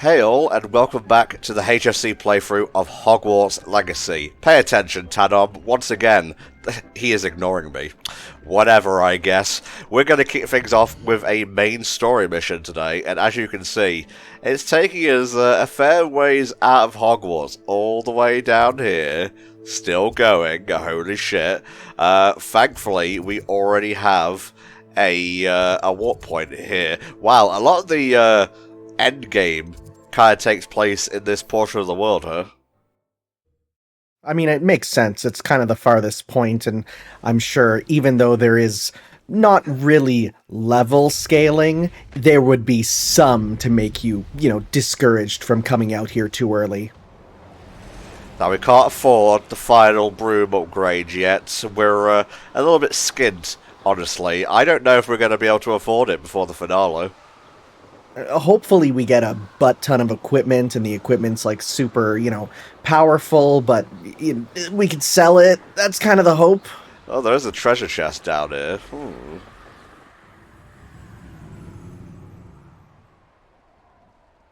Hail and welcome back to the HFC playthrough of Hogwarts Legacy. Pay attention, Tadom. Once again, he is ignoring me. Whatever, I guess. We're going to kick things off with a main story mission today, and as you can see, it's taking us a fair ways out of Hogwarts, all the way down here. Still going, holy shit. Thankfully, we already have a warp point here. Wow, a lot of the end game kind of takes place in this portion of the world, huh? I mean, it makes sense. It's kind of the farthest point, and I'm sure even though there is not really level scaling, there would be some to make you, discouraged from coming out here too early. Now, we can't afford the final broom upgrade yet, so we're a little bit skinned, honestly. I don't know if we're going to be able to afford it before the finale. Hopefully we get a butt ton of equipment, and the equipment's like super, powerful, but we could sell it. That's kind of the hope. Oh, there's a treasure chest down here.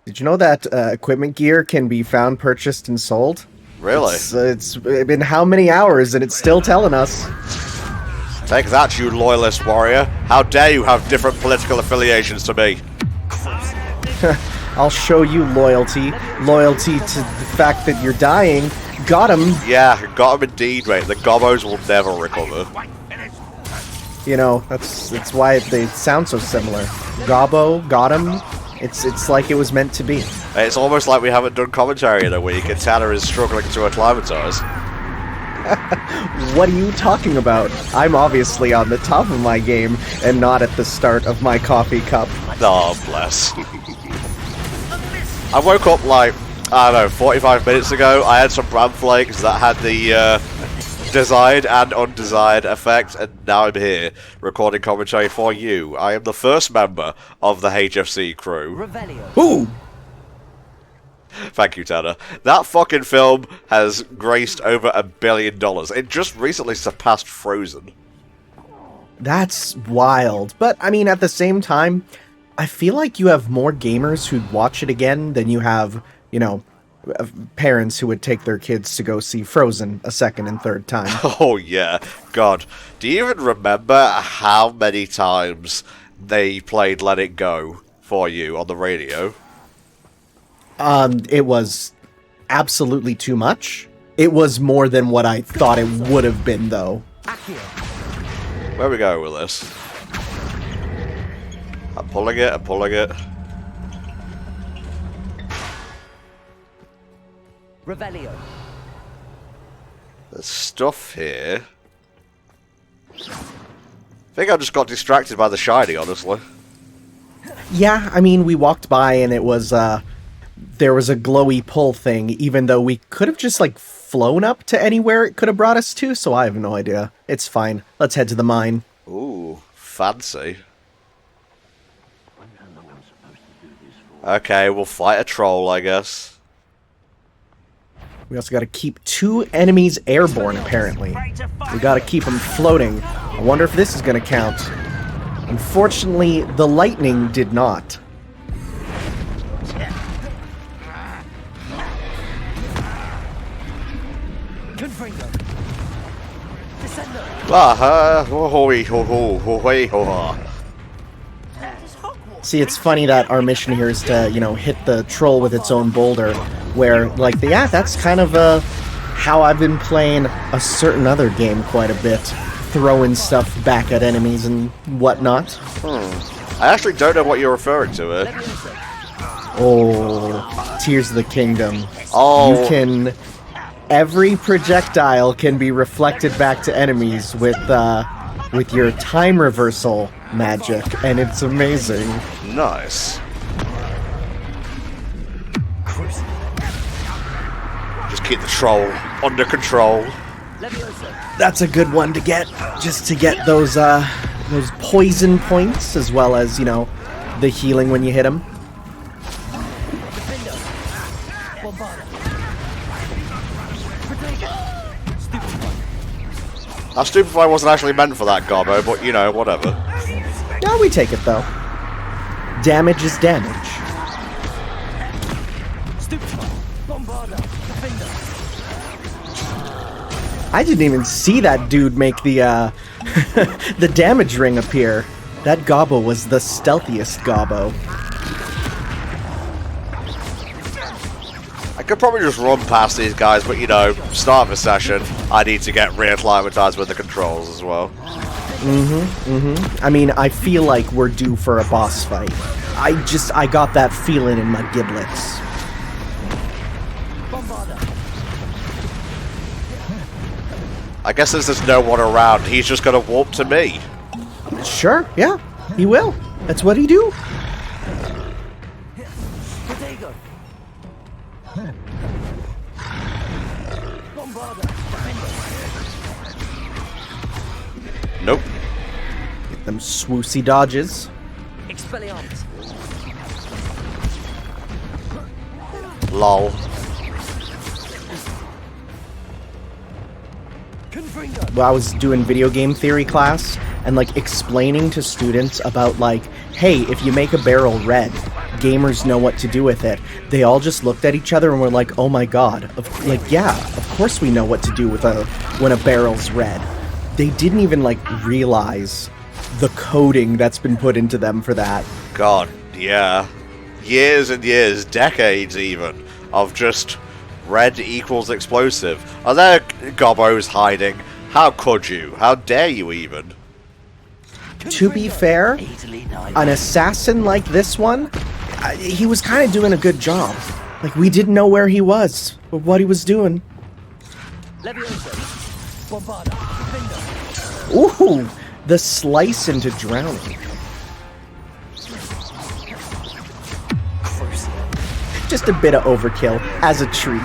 Did you know that equipment gear can be found, purchased, and sold? Really? It's been how many hours, and it's still telling us. Take that, you loyalist warrior. How dare you have different political affiliations to me? I'll show you loyalty. Loyalty to the fact that you're dying. Got him. Yeah, got him indeed, mate. The gobos will never recover. That's why they sound so similar. Gobbo, got him. It's like it was meant to be. It's almost like we haven't done commentary in a week, and Tanner is struggling to acclimatise. What are you talking about? I'm obviously on the top of my game, and not at the start of my coffee cup. Oh, bless. I woke up 45 minutes ago. I had some bran flakes that had the desired and undesired effect, and now I'm here, recording commentary for you. I am the first member of the HFC crew. Ooh! Thank you, Tanner. That fucking film has graced over $1 billion. It just recently surpassed Frozen. That's wild. But, I mean, at the same time, I feel like you have more gamers who'd watch it again than you have, parents who would take their kids to go see Frozen a second and third time. Oh, yeah. God. Do you even remember how many times they played Let It Go for you on the radio? It was absolutely too much. It was more than what I thought it would have been, though. Where we go with this? I'm pulling it. Revelio. There's stuff here. I think I just got distracted by the shiny, honestly. Yeah, I mean, we walked by and it was, there was a glowy pull thing, even though we could have just, flown up to anywhere it could have brought us to, so I have no idea. It's fine. Let's head to the mine. Ooh, fancy. Okay, we'll fight a troll, I guess. We also gotta keep 2 enemies airborne, apparently. We gotta keep them floating. I wonder if this is gonna count. Unfortunately, the lightning did not. See, it's funny that our mission here is to, hit the troll with its own boulder, where, that's kind of how I've been playing a certain other game quite a bit, throwing stuff back at enemies and whatnot. I actually don't know what you're referring to here. Oh, Tears of the Kingdom. Oh. You can... Every projectile can be reflected back to enemies with your time reversal magic, and it's amazing. Nice. Just keep the troll under control. That's a good one to get, just to get those poison points, as well as, the healing when you hit them. Now, Stupefy wasn't actually meant for that, Gobbo, but, whatever. No, we take it, though. Damage is damage. I didn't even see that dude make the the damage ring appear. That gobbo was the stealthiest gobbo. I could probably just run past these guys, but you know, start of a session, I need to get reacclimatized with the controls as well. I mean, I feel like we're due for a boss fight. I got that feeling in my giblets. I guess since there's no one around, he's just gonna warp to me. Sure, yeah, he will. That's what he do. Nope. Get them swoosy dodges. Lol. Well, I was doing video game theory class and like explaining to students about like, hey, if you make a barrel red, gamers know what to do with it. They all just looked at each other and were like, oh my god, yeah, of course we know what to do with when a barrel's red. They didn't even like realize the coding that's been put into them for that. God, yeah. Years and years, decades even, of just red equals explosive. Are there gobbos hiding? How could you? How dare you even? To be fair, an assassin like this one, he was kind of doing a good job. Like, we didn't know where he was, or what he was doing. Ooh, the slice into drowning. Just a bit of overkill, as a treat.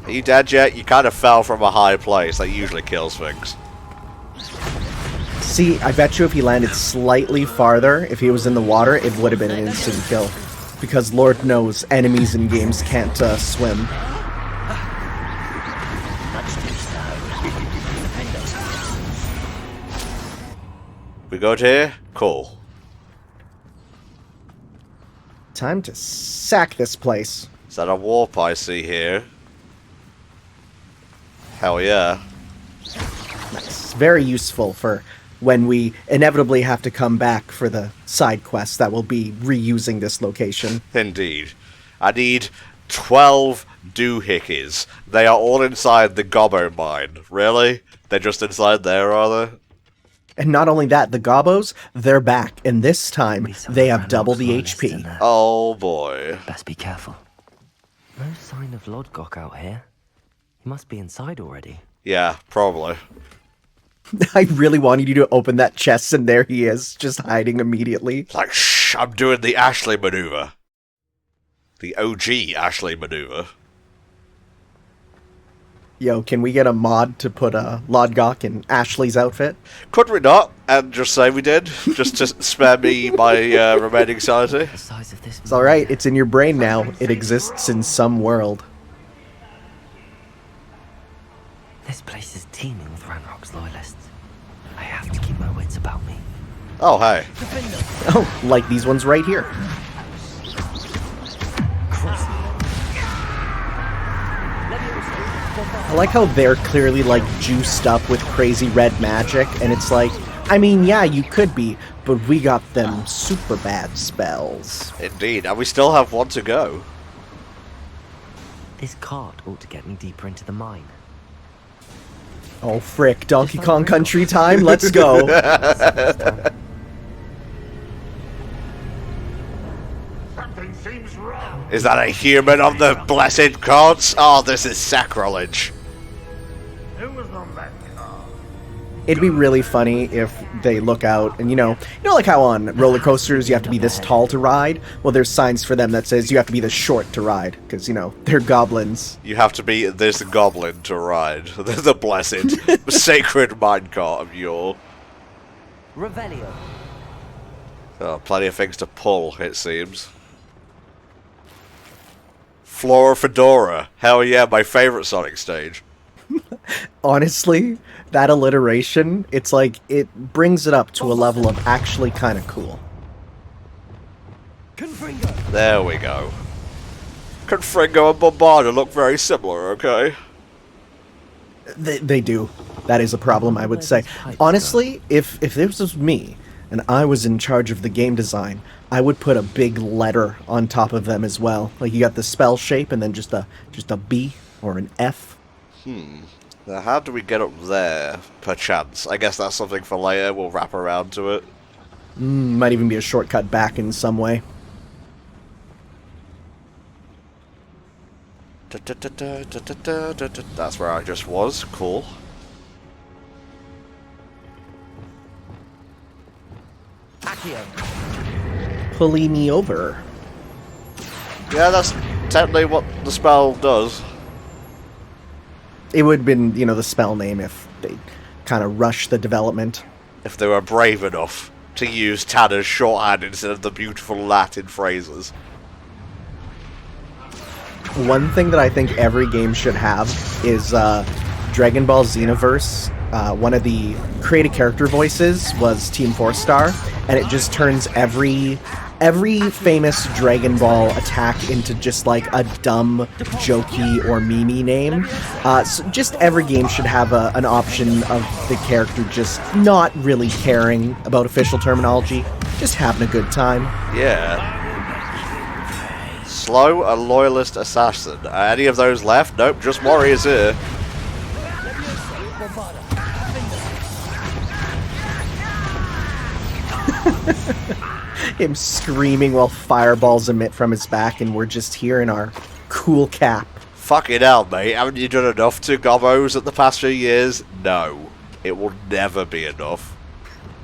Are you dead yet? You kind of fell from a high place. That usually kills things. See, I bet you if he landed slightly farther, if he was in the water, it would have been an instant kill. Because Lord knows, enemies in games can't swim. We good here? Cool. Time to sack this place. Is that a warp I see here? Hell yeah. Nice. Very useful for when we inevitably have to come back for the side quests that will be reusing this location. Indeed. I need 12 doohickeys. They are all inside the gobbo mine. Really? They're just inside there, are they? And not only that, the gobbos, they're back, and this time they have double the HP. Oh boy. Best be careful. No sign of Lodgok out here. He must be inside already. Yeah, probably. I really wanted you to open that chest, and there he is, just hiding immediately. Like, shh, I'm doing the Ashley maneuver. The OG Ashley maneuver. Yo, can we get a mod to put Lodgok in Ashley's outfit? Could we not? And just say we did? Just to spare me my remaining sanity? The size of this. It's alright, it's in your brain now. It exists in some world. This place is teeming with Ranrock's loyalists. I have to keep my wits about me. Oh, hey. Oh, like these ones right here. I like how they're clearly, like, juiced up with crazy red magic, and it's like, I mean, yeah, you could be, but we got them super bad spells. Indeed, and we still have one to go. This cart ought to get me deeper into the mine. Oh, frick, Donkey Kong Country time, let's go. Something seems wrong. Is that a human of the blessed gods? Oh, this is sacrilege. Who was on that car? It'd be really funny if they look out and, you know like how on roller coasters you have to be this tall to ride? Well, there's signs for them that says you have to be this short to ride, because, they're goblins. You have to be this goblin to ride. The blessed, sacred minecart of yore. Revelio. Oh, plenty of things to pull, it seems. Flora Fedora. Hell yeah, my favorite Sonic stage. Honestly, that alliteration, it's like, it brings it up to a level of actually kind of cool. There we go. Confringo and Bombarda look very similar, okay? They do. That is a problem, I would say. Honestly, if this was me, and I was in charge of the game design, I would put a big letter on top of them as well. Like, you got the spell shape, and then just a B or an F. Now, how do we get up there, perchance? I guess that's something for later. We'll wrap around to it. Might even be a shortcut back in some way. That's where I just was. Cool. Pulling me over. Yeah, that's technically what the spell does. It would have been, the spell name if they kind of rushed the development. If they were brave enough to use Tanner's shorthand instead of the beautiful Latin phrases. One thing that I think every game should have is Dragon Ball Xenoverse. One of the created character voices was Team 4-Star, and it just turns every famous Dragon Ball attack into just like a dumb, jokey, or memey name. So just every game should have an option of the character just not really caring about official terminology, just having a good time. Yeah. Slow, a loyalist assassin. Any of those left? Nope, just warriors here. Him screaming while fireballs emit from his back, and we're just here in our cool cap. Fucking hell, mate. Haven't you done enough to gobbos at the past few years? No. It will never be enough.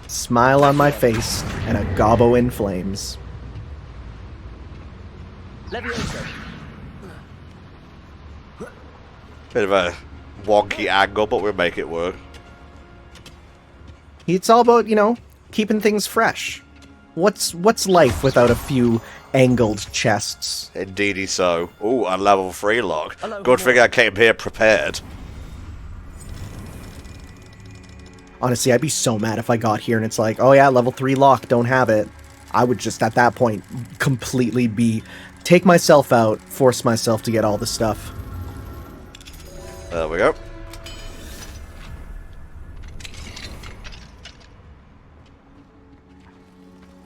Smile on my face, and a gobbo in flames. Bit of a wonky angle, but we'll make it work. It's all about, keeping things fresh. What's life without a few angled chests? Indeedy so. Ooh, a level 3 lock. Good thing I came here prepared. Honestly, I'd be so mad if I got here and it's like, oh yeah, level 3 lock, don't have it. I would just, at that point, completely take myself out, force myself to get all the stuff. There we go.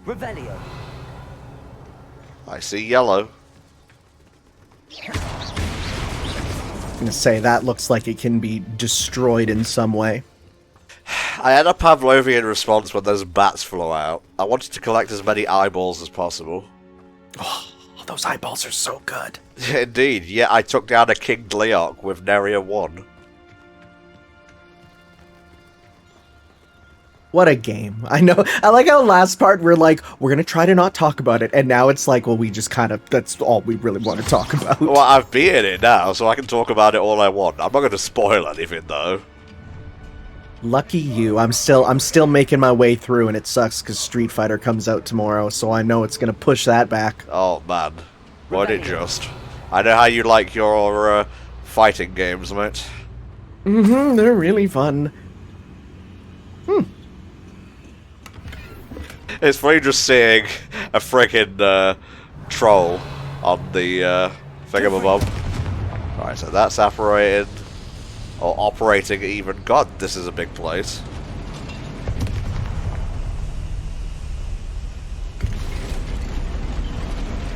Revelio. I see yellow. I'm gonna say that looks like it can be destroyed in some way. I had a Pavlovian response when those bats flew out. I wanted to collect as many eyeballs as possible. Oh, those eyeballs are so good. Indeed, yeah, I took down a King Lodgok with Neria 1. What a game. I know. I like how last part we're like, we're gonna try to not talk about it, and now it's like, well, we just kind of, that's all we really want to talk about. Well, I've beaten it now, so I can talk about it all I want. I'm not going to spoil anything, though. Lucky you. I'm still making my way through, and it sucks because Street Fighter comes out tomorrow, so I know it's gonna push that back. Oh, man. Won't it just? I know how you like your fighting games, mate. Mm-hmm, they're really fun. It's funny just seeing a freaking troll on the thingamabob. Alright, so that's operating. Or operating even. God, this is a big place.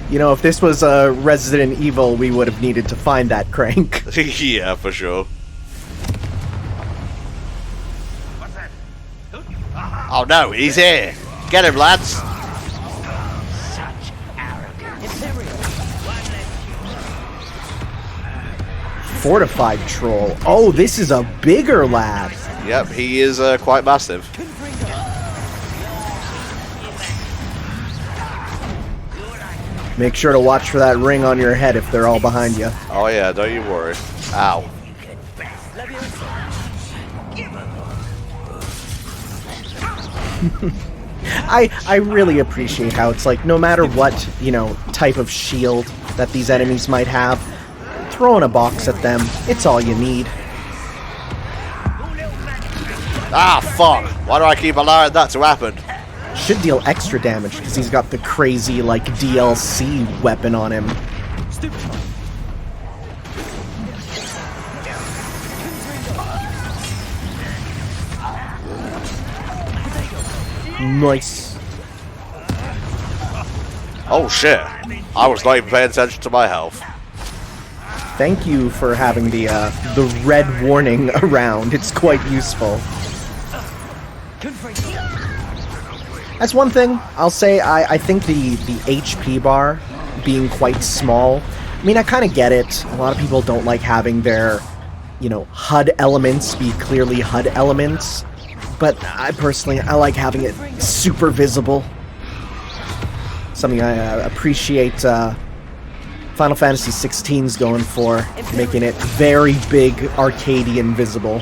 If this was Resident Evil, we would have needed to find that crank. Yeah, for sure. What's that? Oh no, he's here! Get him, lads! Such arrogance. Fortified troll. Oh, this is a bigger lad. Yep, he is quite massive. Make sure to watch for that ring on your head if they're all behind you. Oh yeah, don't you worry. Ow. I really appreciate how it's like, no matter what, type of shield that these enemies might have, throw in a box at them, it's all you need. Ah, fuck! Why do I keep allowing that to happen? Should deal extra damage, because he's got the crazy, DLC weapon on him. Nice. Oh shit. I was not even paying attention to my health. Thank you for having the red warning around. It's quite useful. That's one thing I'll say. I think the HP bar being quite small. I mean, I kind of get it. A lot of people don't like having their, HUD elements be clearly HUD elements. But I personally like having it super visible. Something I appreciate Final Fantasy XVI's going for, making it very big, Arcadian visible.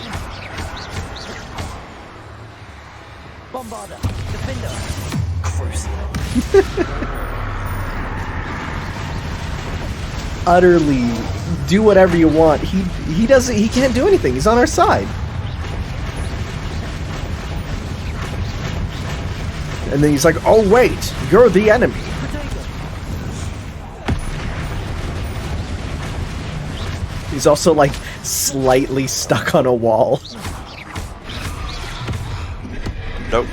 Bombarder, defender, crucial. Utterly do whatever you want. He can't do anything. He's on our side. And then he's like, "Oh wait, you're the enemy." He's also like slightly stuck on a wall. Nope.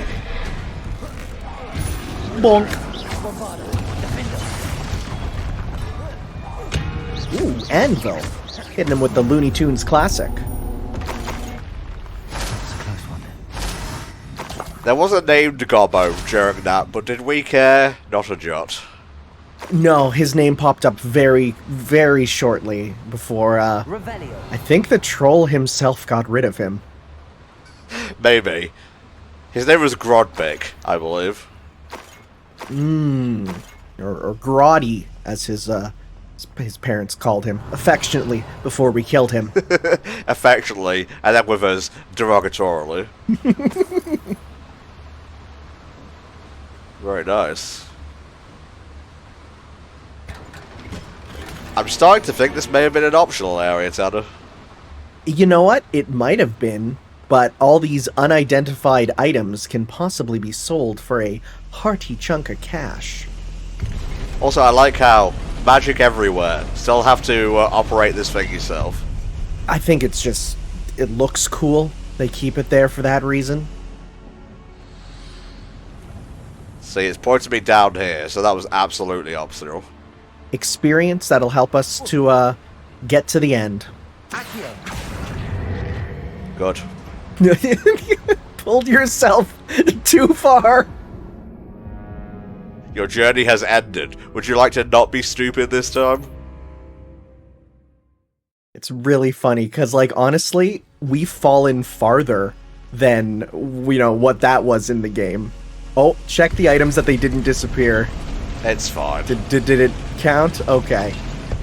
Bonk. Ooh, Anvil. Hitting him with the Looney Tunes classic. There was a named Gobbo during that, but did we care? Not a jot. No, his name popped up very, very shortly before, I think the troll himself got rid of him. Maybe. His name was Grodbig, I believe. Or Grotty, as his parents called him, affectionately, before we killed him. Affectionately, and then with us derogatorily. Very nice. I'm starting to think this may have been an optional area, Tanner. You know what? It might have been, but all these unidentified items can possibly be sold for a hearty chunk of cash. Also, I like how magic everywhere. Still have to operate this thing yourself. I think it's just, it looks cool. They keep it there for that reason. See, it's pointing me down here, so that was absolutely optional. Experience that'll help us to get to the end. Good. Pulled yourself too far. Your journey has ended. Would you like to not be stupid this time? It's really funny, because, like, honestly, we've fallen farther than, what that was in the game. Oh, check the items that they didn't disappear. It's fine. Did it count? Okay.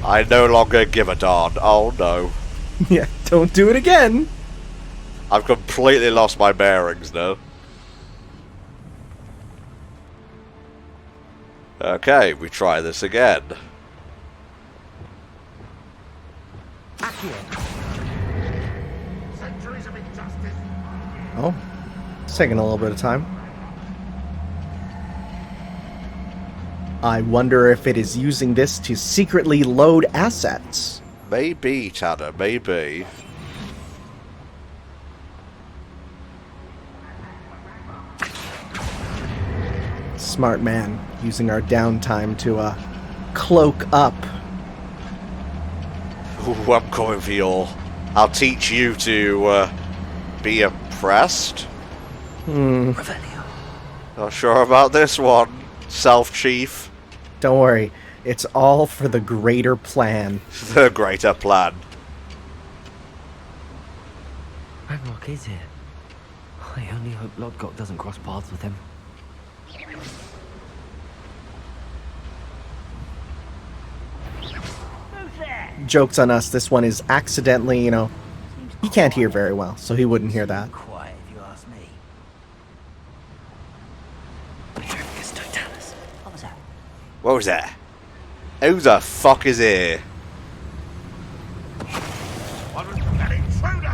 I no longer give a darn. Oh no. Yeah, don't do it again. I've completely lost my bearings now. Okay, we try this again. Centuries of injustice. Oh, it's taking a little bit of time. I wonder if it is using this to secretly load assets. Maybe, Tanner, maybe. Smart man, using our downtime to, cloak up. Ooh, I'm coming for you all. I'll teach you to, be oppressed. Not sure about this one, Self-Chief. Don't worry, it's all for the greater plan. The greater plan. Ranrock is here. I only hope Lodgok doesn't cross paths with him. Joke's on us, this one is accidentally, he can't hear very well, so he wouldn't hear that. Quiet, if you ask me. What was that? What was that? Who the fuck is here? An intruder.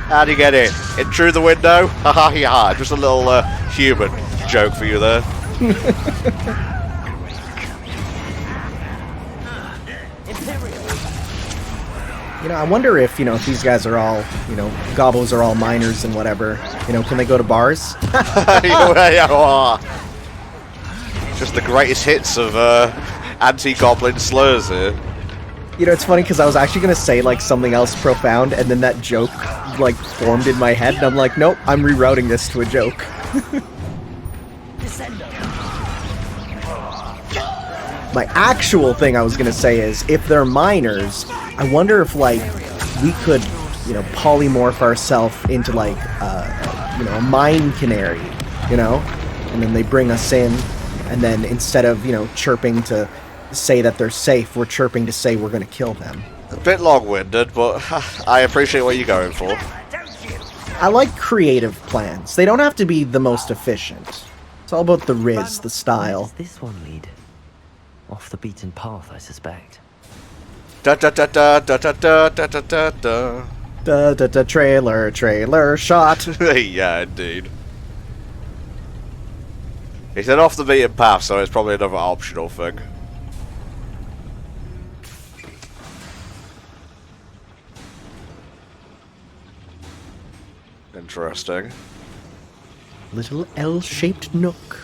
How'd you get in? In through the window? Haha, yeah. Just a little human joke for you there. You know, I wonder if, if these guys are all, gobos are all miners and whatever. Can they go to bars? Just the greatest hits of anti-goblin slurs here. It's funny because I was actually going to say, like, something else profound, and then that joke, like, formed in my head, and I'm like, nope, I'm rerouting this to a joke. My actual thing I was going to say is, if they're miners, I wonder if, like, we could, polymorph ourselves into, like, a mine canary, And then they bring us in, and then instead of, chirping to say that they're safe, we're chirping to say we're going to kill them. A bit long-winded, but I appreciate what you're going for. I like creative plans. They don't have to be the most efficient. It's all about the riz, the style. Where does this one lead? Off the beaten path, I suspect. Da da da da da da da da da da da. Da da da trailer shot. Yeah, indeed. He said off the beaten path, so it's probably another optional thing. Interesting. Little L-shaped nook.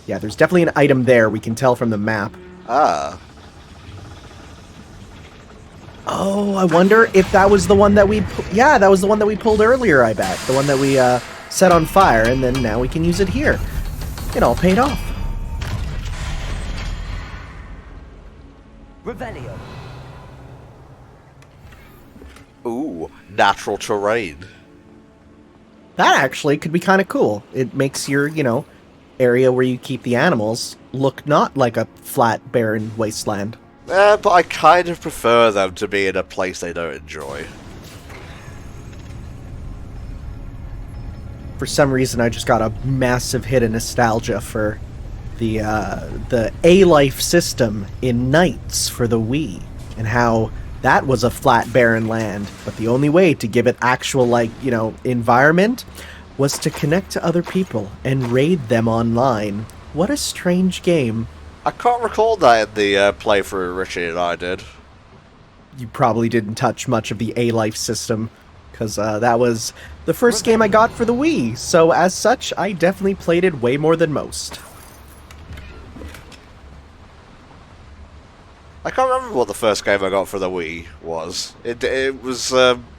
Yeah, there's definitely an item there, we can tell from the map. Ah. Oh, I wonder if that was the one that we... Yeah, that was the one that we pulled earlier, I bet. The one that we set on fire, and then now we can use it here. It all paid off. Revelio. Ooh, natural terrain. That actually could be kind of cool. It makes your, area where you keep the animals look not like a flat, barren wasteland. But I kind of prefer them to be in a place they don't enjoy. For some reason, I just got a massive hit of nostalgia for the A-Life system in Knights for the Wii, and how that was a flat, barren land, but the only way to give it actual, environment was to connect to other people and raid them online. What a strange game. I can't recall that in the playthrough Richie and I did. You probably didn't touch much of the A-Life system, because that was the first game I got for the Wii, so as such, I definitely played it way more than most. I can't remember what the first game I got for the Wii was. It was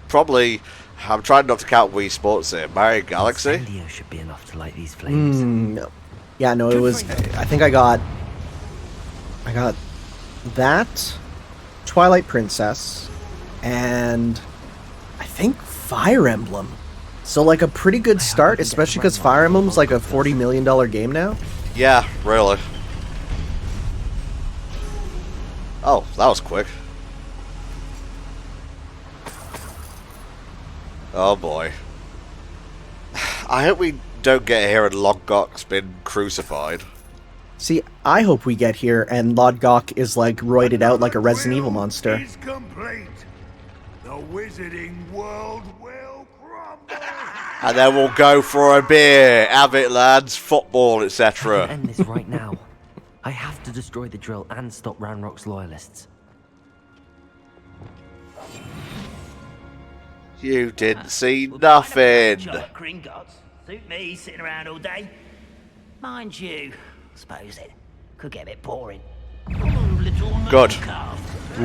probably... I'm trying not to count Wii Sports here. Mario Galaxy? Incendio should be enough to light these flames. No. Yeah, no, it was... I think I got that, Twilight Princess, and I think Fire Emblem. So, like, a pretty good start, especially because Fire Emblem's like a $40 million game now. Yeah, really. Oh, that was quick. Oh boy. I hope we don't get here and Lodgok's been crucified. See, I hope we get here and Lodgok is, like, roided out like a Resident Evil monster. Is complete. The wizarding world will crumble. And then we'll go for a beer, have it lads, football, etc. End this right now. I have to destroy the drill and stop Ranrock's loyalists. You didn't see nothing. Gringotts suit me sitting around all day. Mind you, I suppose it could get a bit boring. Ooh, little Good. Mooncalf.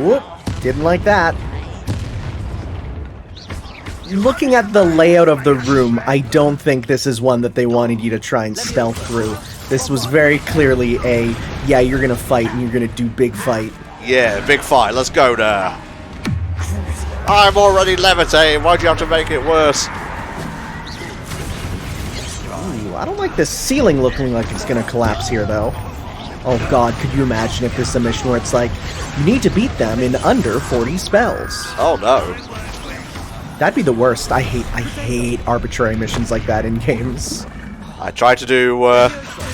Whoop, didn't like that. Looking at the layout of the room, I don't think this is one that they wanted you to try and stealth through. This was very clearly a, yeah, you're gonna fight and you're gonna do big fight. Yeah, big fight, let's go there. I'm already levitating, why'd you have to make it worse? Ooh, I don't like this ceiling looking like it's gonna collapse here, though. Oh god, could you imagine if this is a mission where it's like, you need to beat them in under 40 spells? Oh no. That'd be the worst. I hate arbitrary missions like that in games. I tried to do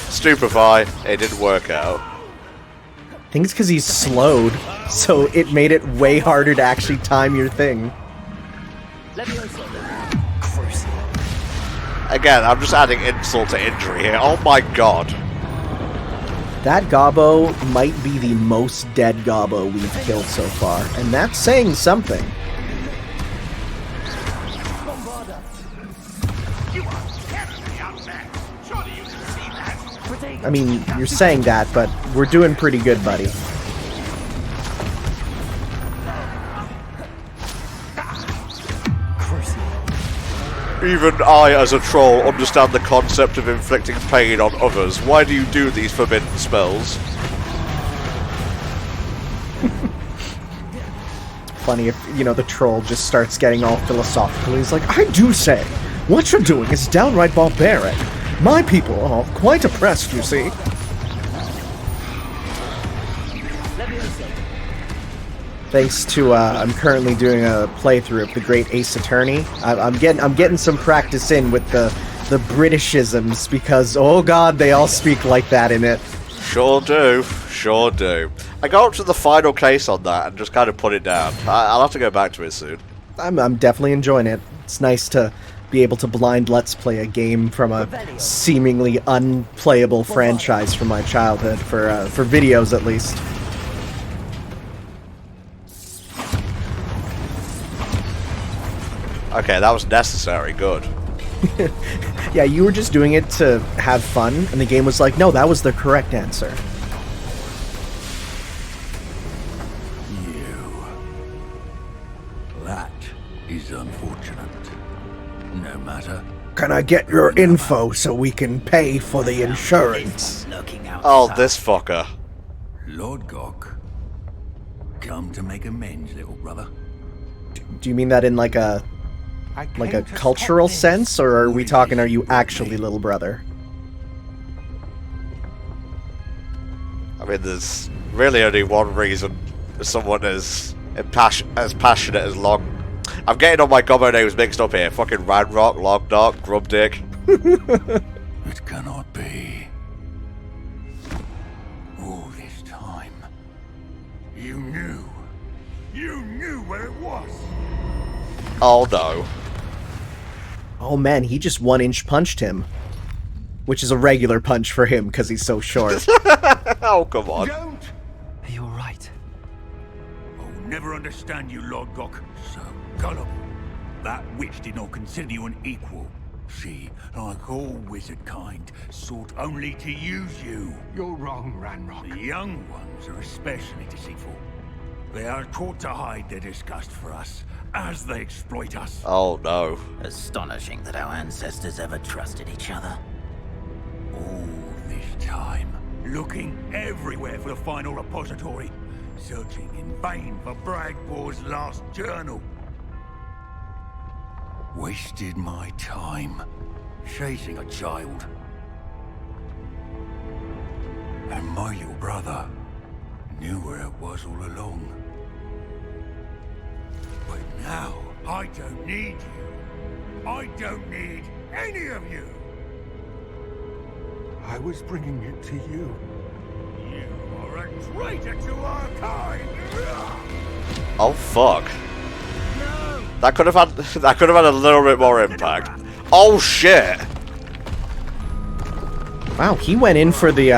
Stupefy, it didn't work out. I think it's because he's slowed, so it made it way harder to actually time your thing. Again, I'm just adding insult to injury here. Oh my god. That gobbo might be the most dead gobbo we've killed so far, and that's saying something. I mean, you're saying that, but we're doing pretty good, buddy. Even I, as a troll, understand the concept of inflicting pain on others. Why do you do these forbidden spells? Funny if, you know, the troll just starts getting all philosophical. He's like, I do say, what you're doing is downright barbaric. My people are quite oppressed, you see. Thanks to, I'm currently doing a playthrough of the Great Ace Attorney. I'm getting some practice in with the Britishisms because, oh god, they all speak like that in it. Sure do, sure do. I got up to the final case on that and just kind of put it down. I'll have to go back to it soon. I'm definitely enjoying it. It's nice to be able to blind let's play a game from a seemingly unplayable franchise from my childhood, for videos at least. Okay, that was necessary, good. Yeah, you were just doing it to have fun, and the game was like, no, that was the correct answer. That is unfortunate. No matter. Can I get your info so we can pay for the insurance? Oh, this fucker. Lodgok, come to make amends, little brother. Do you mean that in like a cultural sense, or are we talking, are you actually little brother? I mean, there's really only one reason someone is as passionate as Long. I'm getting all my gobbo names mixed up here. Fucking Ranrock, Lodgok, Grubdick. It cannot be. All this time, you knew where it was. Oh no. Oh man, he just 1-inch punched him. Which is a regular punch for him, because he's so short. Oh, come on. Don't! Are you alright? I'll never understand you, Lodgok. So gullible. That witch did not consider you an equal. She, like all wizard kind, sought only to use you. You're wrong, Ranrock. The young ones are especially deceitful. They are taught to hide their disgust for us, as they exploit us. Oh no. Astonishing that our ancestors ever trusted each other. All this time, looking everywhere for the final repository, searching in vain for Bragpor's last journal. Wasted my time chasing a child. And my little brother knew where it was all along. But now, I don't need you. I don't need any of you. I was bringing it to you. You are a traitor to our kind. Oh fuck. That could have had a little bit more impact. Oh shit. Wow, he went in for the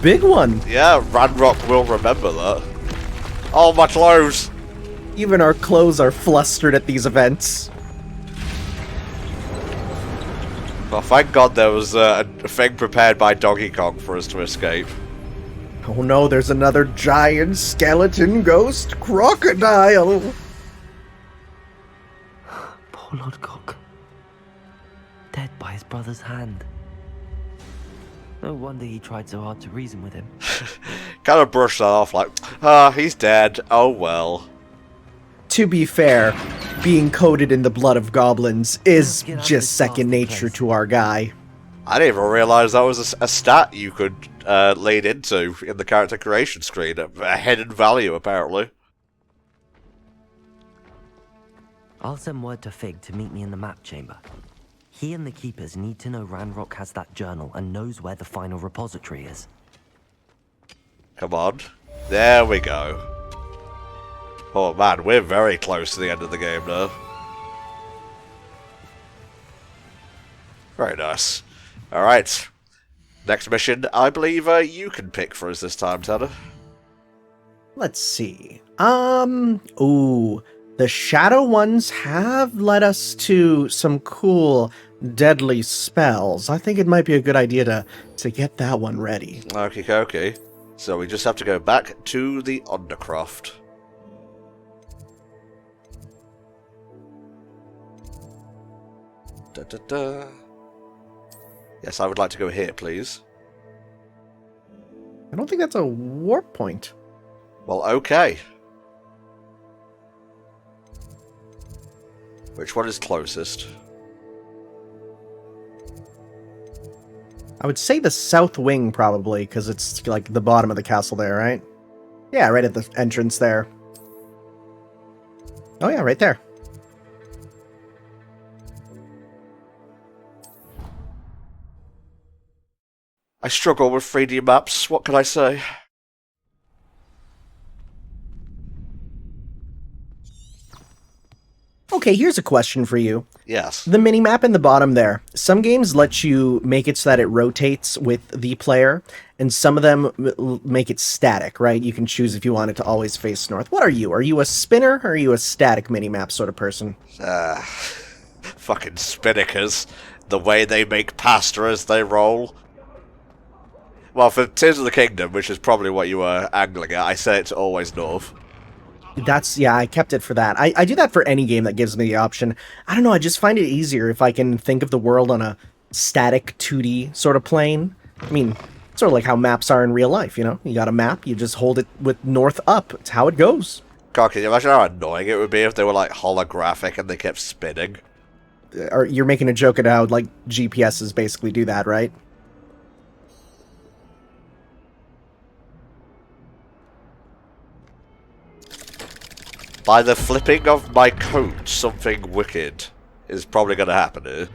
big one. Yeah, Ranrock will remember that. Oh, my clothes. Even our clothes are flustered at these events. Well, thank God there was a thing prepared by Donkey Kong for us to escape. Oh no, there's another giant skeleton ghost crocodile. Poor Lodgok. Dead by his brother's hand. No wonder he tried so hard to reason with him. Kind of brushed that off like, he's dead. Oh well. To be fair, being coated in the blood of goblins is just second nature to our guy. I didn't even realize that was a stat you could lead into in the character creation screen. A hidden value, apparently. I'll send word to Fig to meet me in the map chamber. He and the Keepers need to know Ranrock has that journal and knows where the final repository is. Come on. There we go. Oh man, we're very close to the end of the game now. Very nice. Alright. Next mission, I believe you can pick for us this time, Tanner. Let's see. Ooh. The Shadow ones have led us to some cool, deadly spells. I think it might be a good idea to get that one ready. Okay. So we just have to go back to the Undercroft. Yes, I would like to go here, please. I don't think that's a warp point. Well, okay. Which one is closest? I would say the south wing, probably, because it's like the bottom of the castle there, right? Yeah, right at the entrance there. Oh yeah, right there. I struggle with 3D maps, what can I say? Okay, here's a question for you. Yes. The minimap in the bottom there. Some games let you make it so that it rotates with the player, and some of them make it static, right? You can choose if you want it to always face north. What are you? Are you a spinner, or are you a static minimap sort of person? Fucking spinnakers. The way they make pasta as they roll. Well, for Tears of the Kingdom, which is probably what you were angling at, I set it to always north. Yeah, I kept it for that. I do that for any game that gives me the option. I don't know, I just find it easier if I can think of the world on a static 2D sort of plane. I mean, sort of like how maps are in real life, you know? You got a map, you just hold it with north up. It's how it goes. God, can you imagine how annoying it would be if they were, like, holographic and they kept spinning? Or you're making a joke at how, like, GPSs basically do that, right? By the flipping of my coat, something wicked is probably going to happen here.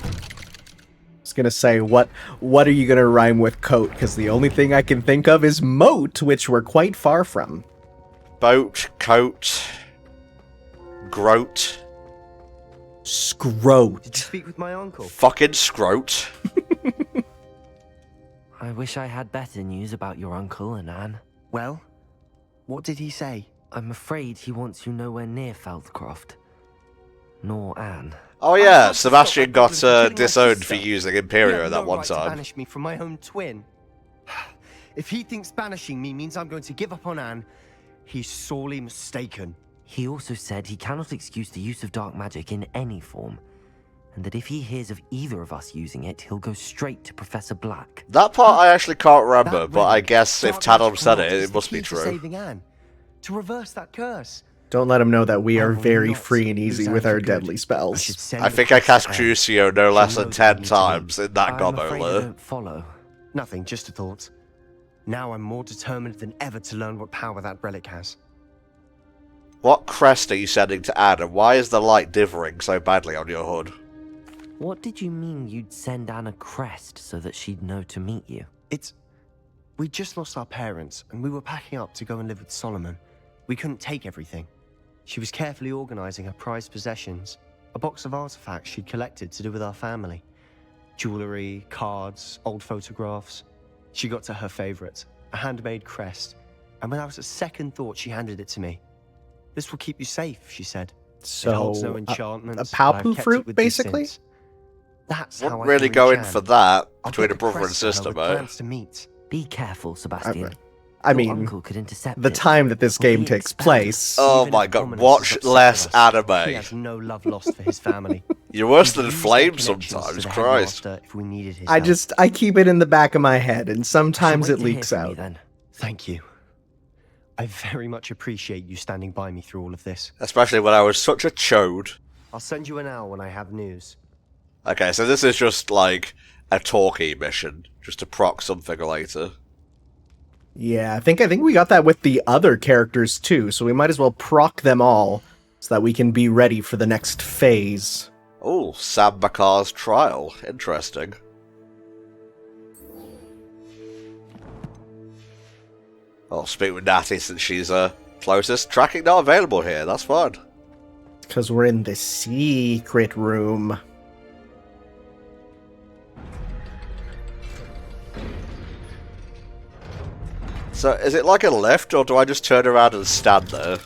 I was gonna say, what are you gonna rhyme with coat? Because the only thing I can think of is moat, which we're quite far from. Boat, coat, groat. Scroat. Did you speak with my uncle? Fucking scroat. I wish I had better news about your uncle and Anne. Well, what did he say? I'm afraid he wants you nowhere near Feldcroft. Nor Anne. Oh yeah, Sebastian got disowned for using Imperio that one To time. banish me from my own twin. If he thinks banishing me means I'm going to give up on Anne, he's sorely mistaken. He also said he cannot excuse the use of dark magic in any form, and that if he hears of either of us using it, he'll go straight to Professor Black. That part I actually can't remember, That but I relic, guess if dark Tadam magic said knot it, is it the must be key to true. saving Anne, to reverse that curse. Don't let him know that we I are will very not free and easy lose with Anne our for good. deadly I spells. should send I the think I curse cast to Anne. Crucio no less She than knows 10 what you need to times in that I'm gobbo afraid I there. don't follow. Nothing, just a thought. Now I'm more determined than ever to learn what power that relic has. What crest are you sending to Anne, and why is the light differing so badly on your hood? What did you mean you'd send Anne a crest so that she'd know to meet you? We just lost our parents, and we were packing up to go and live with Solomon. We couldn't take everything. She was carefully organizing her prized possessions, a box of artifacts she'd collected to do with our family. Jewelry, cards, old photographs. She got to her favorite, a handmade crest, and without a second thought, she handed it to me. This will keep you safe, she said. It holds no So, enchantments, a but I've Palpu kept fruit, it with basically? distance. That's how Wouldn't I really can go reach in Anne. for that I'll between get a brother the and crest to her sister, with mate. plans to meet. Be careful, Sebastian. I Your mean, uncle could intercept the it. time that this Or he game takes expels place. Oh Even my if god, Ominous watch is upset less with us, He anime. has no love lost for his family. You're worse He'd than use Flame their connections sometimes, to the Christ. headmaster if we needed his I help. I keep it in the back of my head, and sometimes Wait it to hear leaks from me, out. then. Thank you. I very much appreciate you standing by me through all of this. Especially when I was such a chode. I'll send you an owl when I have news. Okay, so this is just like a talkie mission, just to proc something later. Yeah, I think we got that with the other characters too, so we might as well proc them all so that we can be ready for the next phase. Oh, Sam Bakar's trial. Interesting. I'll speak with Natty since she's closest. Tracking not available here, that's fine. Because we're in the secret room. So, is it like a lift, or do I just turn around and stand there?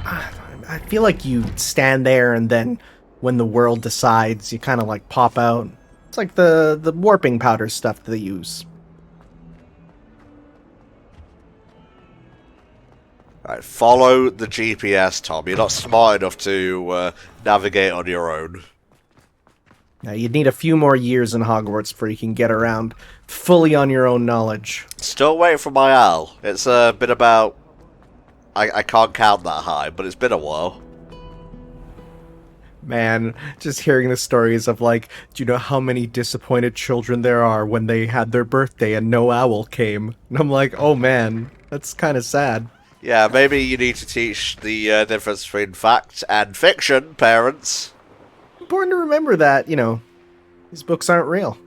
I feel like you stand there and then when the world decides, you kind of like pop out. It's like the warping powder stuff that they use. Right, follow the GPS, Tom. You're not smart enough to navigate on your own. Now, you'd need a few more years in Hogwarts before you can get around fully on your own knowledge. Still waiting for my owl. It's been about... I can't count that high, but it's been a while. Man, just hearing the stories of like, do you know how many disappointed children there are when they had their birthday and no owl came? And I'm like, oh man, that's kind of sad. Yeah, maybe you need to teach the difference between fact and fiction, parents. Important to remember that, you know, these books aren't real.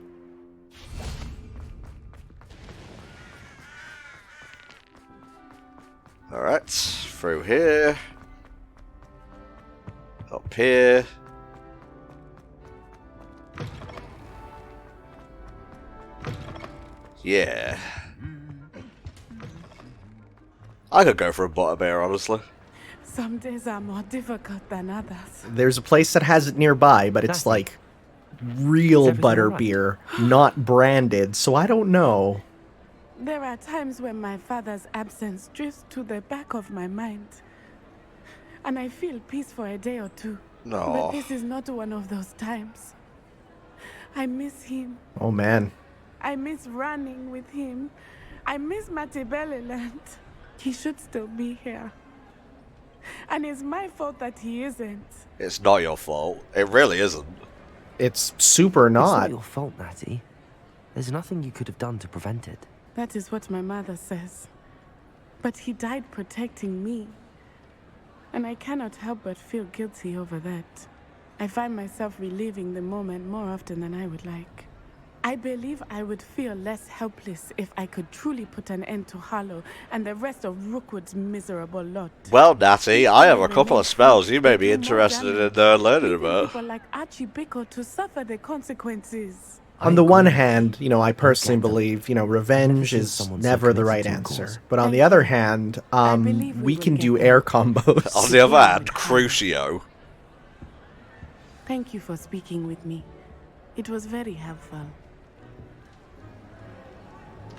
Alright, through here. Up here. Yeah. I could go for a butterbeer, honestly. Some days are more difficult than others. There's a place that has it nearby, but it's like real butterbeer, not branded, so I don't know. There are times when my father's absence drifts to the back of my mind. And I feel peace for a day or two. No. But this is not one of those times. I miss him. Oh man. I miss running with him. I miss Matibeleland. He should still be here. And it's my fault that he isn't. It's not your fault. It really isn't. It's super It's not. not your fault, Natty. There's nothing you could have done to prevent it. That is what my mother says. But he died protecting me. And I cannot help but feel guilty over that. I find myself reliving the moment more often than I would like. I believe I would feel less helpless if I could truly put an end to Harlow and the rest of Rookwood's miserable lot. Well, Natty, I have a couple of spells you may be interested in learning about. People like Archie Bickle to suffer the consequences. On the one hand, you know, I personally believe, you know, revenge is Someone so never the committed right to a answer. cause. But on the other hand, believe we we will can get do there. air combos. On the other hand, Crucio. Thank you for speaking with me. It was very helpful.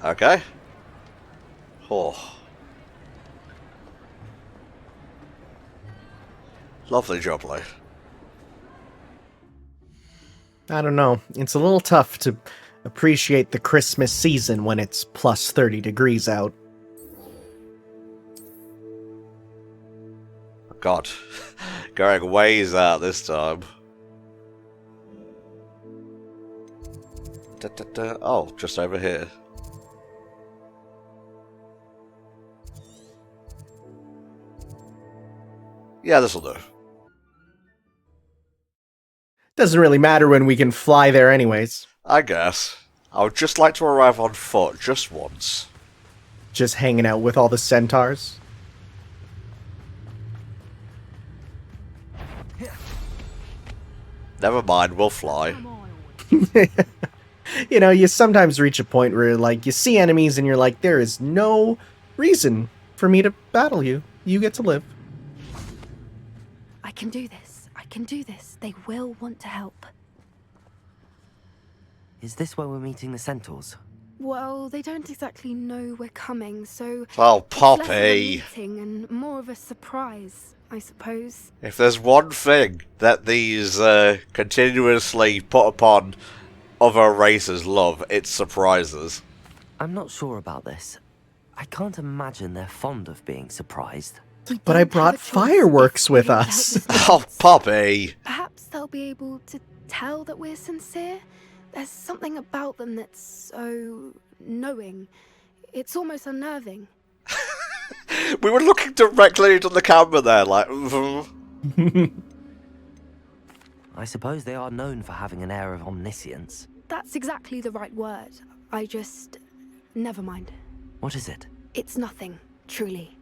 Okay. Oh. Lovely jubbly. I don't know. It's a little tough to appreciate the Christmas season when it's plus 30 degrees out. God. Going ways out this time. Oh, just over here. Yeah, this'll do. Doesn't really matter when we can fly there anyways. I guess. I would just like to arrive on foot, just once. Just hanging out with all the centaurs. Never mind, we'll fly. You know, you sometimes reach a point where, like, you see enemies and you're like, there is no reason for me to battle you. You get to live. I can do this. I can do this. They will want to help. Is this where we're meeting the centaurs? Well, they don't exactly know we're coming, so... Oh, it's less of a Poppy. meeting and more of a surprise, I suppose. If there's one thing that these continuously put upon other races love, it's surprises. I'm not sure about this. I can't imagine they're fond of being surprised. We But I don't have brought a choice fireworks if with we're to us. help this Oh, cause. Poppy. Perhaps they'll be able to tell that we're sincere. There's something about them that's so knowing. It's almost unnerving. We were looking directly into the camera there, like... I suppose they are known for having an air of omniscience. That's exactly the right word. I just... Never mind. What is it? It's nothing, truly.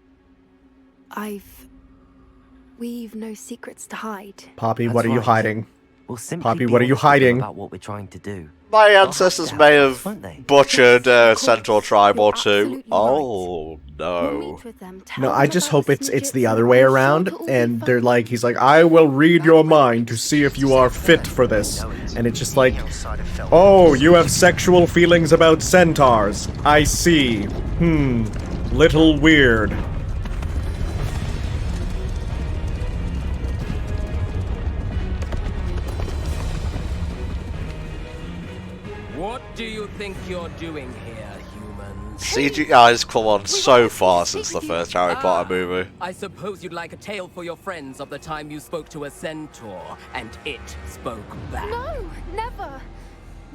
We've no secrets to hide. Poppy, That's what are you right. hiding? will simply Poppy, be what are you honest with them hiding? about what we're trying to do. My They'll have ancestors to may help have us, won't they? butchered a Yes, of centaur course. tribe or You're two. absolutely Oh, We'll no. meet with them, tell No, them I just about hope the it's the Snidgets, other and way I'm sure around, it'll all be and they're fine. like, he's like, I will read your mind to see if you are fit for this. And it's just like, oh, you have sexual feelings about centaurs. I see. Little weird. What do you think you're doing here, humans? CGI's come on so far since the first Harry Potter movie. I suppose you'd like a tale for your friends of the time you spoke to a centaur, and it spoke back. No, never.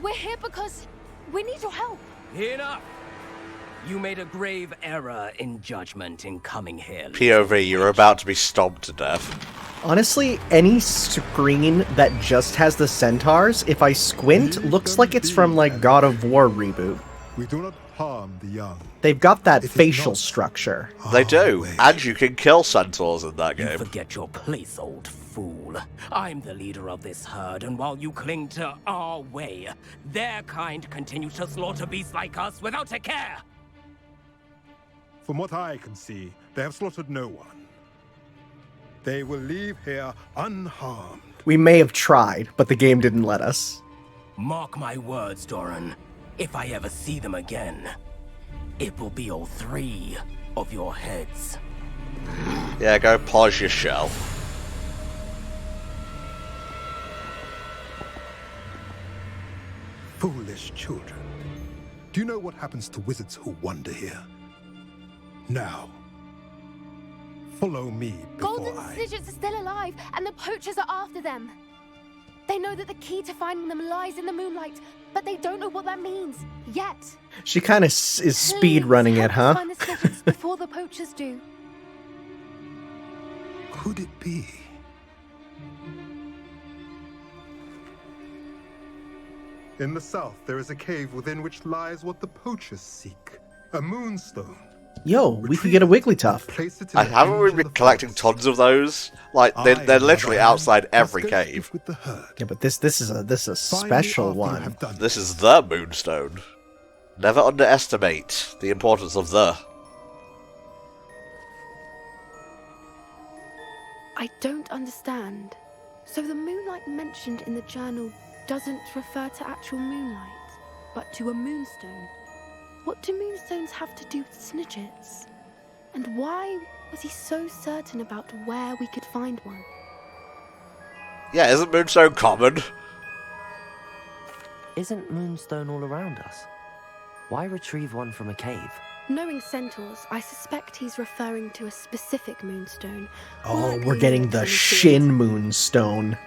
We're here because we need your help. Enough! You made a grave error in judgment in coming here. POV, you're about to be stomped to death. Honestly, any screen that just has the centaurs, if I squint, looks like it's from, like, God of War reboot. We do not harm the young. They've got that It is facial not structure. They do, way. and you can kill centaurs in that You game. forget your place, old fool. I'm the leader of this herd, and while you cling to our way, their kind continue to slaughter beasts like us without a care. From what I can see, they have slaughtered no one. They will leave here unharmed. We may have tried, but the game didn't let us. Mark my words, Doran. If I ever see them again, it will be all 3 of your heads. Yeah, go polish your shell. Foolish children. Do you know what happens to wizards who wander here? Now, follow me before Golden Snidgets are still alive, and the poachers are after them. They know that the key to finding them lies in the moonlight, but they don't know what that means yet. She kind of is speed running Please it, help us huh? find the Snidgets before the poachers do. Could it be? In the south, there is a cave within which lies what the poachers seek. A moonstone. Yo, we could get a Wigglytuff. Place it in I the haven't hinge we of been the collecting forest. tons of those? Like, I, they're on the literally other hand, outside every must go cave. speak with the herd. Yeah, but this is a Find me special after you one. have done This is the moonstone. Never underestimate the importance of the. I don't understand. So the moonlight mentioned in the journal doesn't refer to actual moonlight, but to a moonstone. What do moonstones have to do with Snidgets? And why was he so certain about where we could find one? Yeah, isn't moonstone common? Isn't moonstone all around us? Why retrieve one from a cave? Knowing centaurs, I suspect he's referring to a specific moonstone. Oh, Or we're getting relic the in field. Shin Moonstone.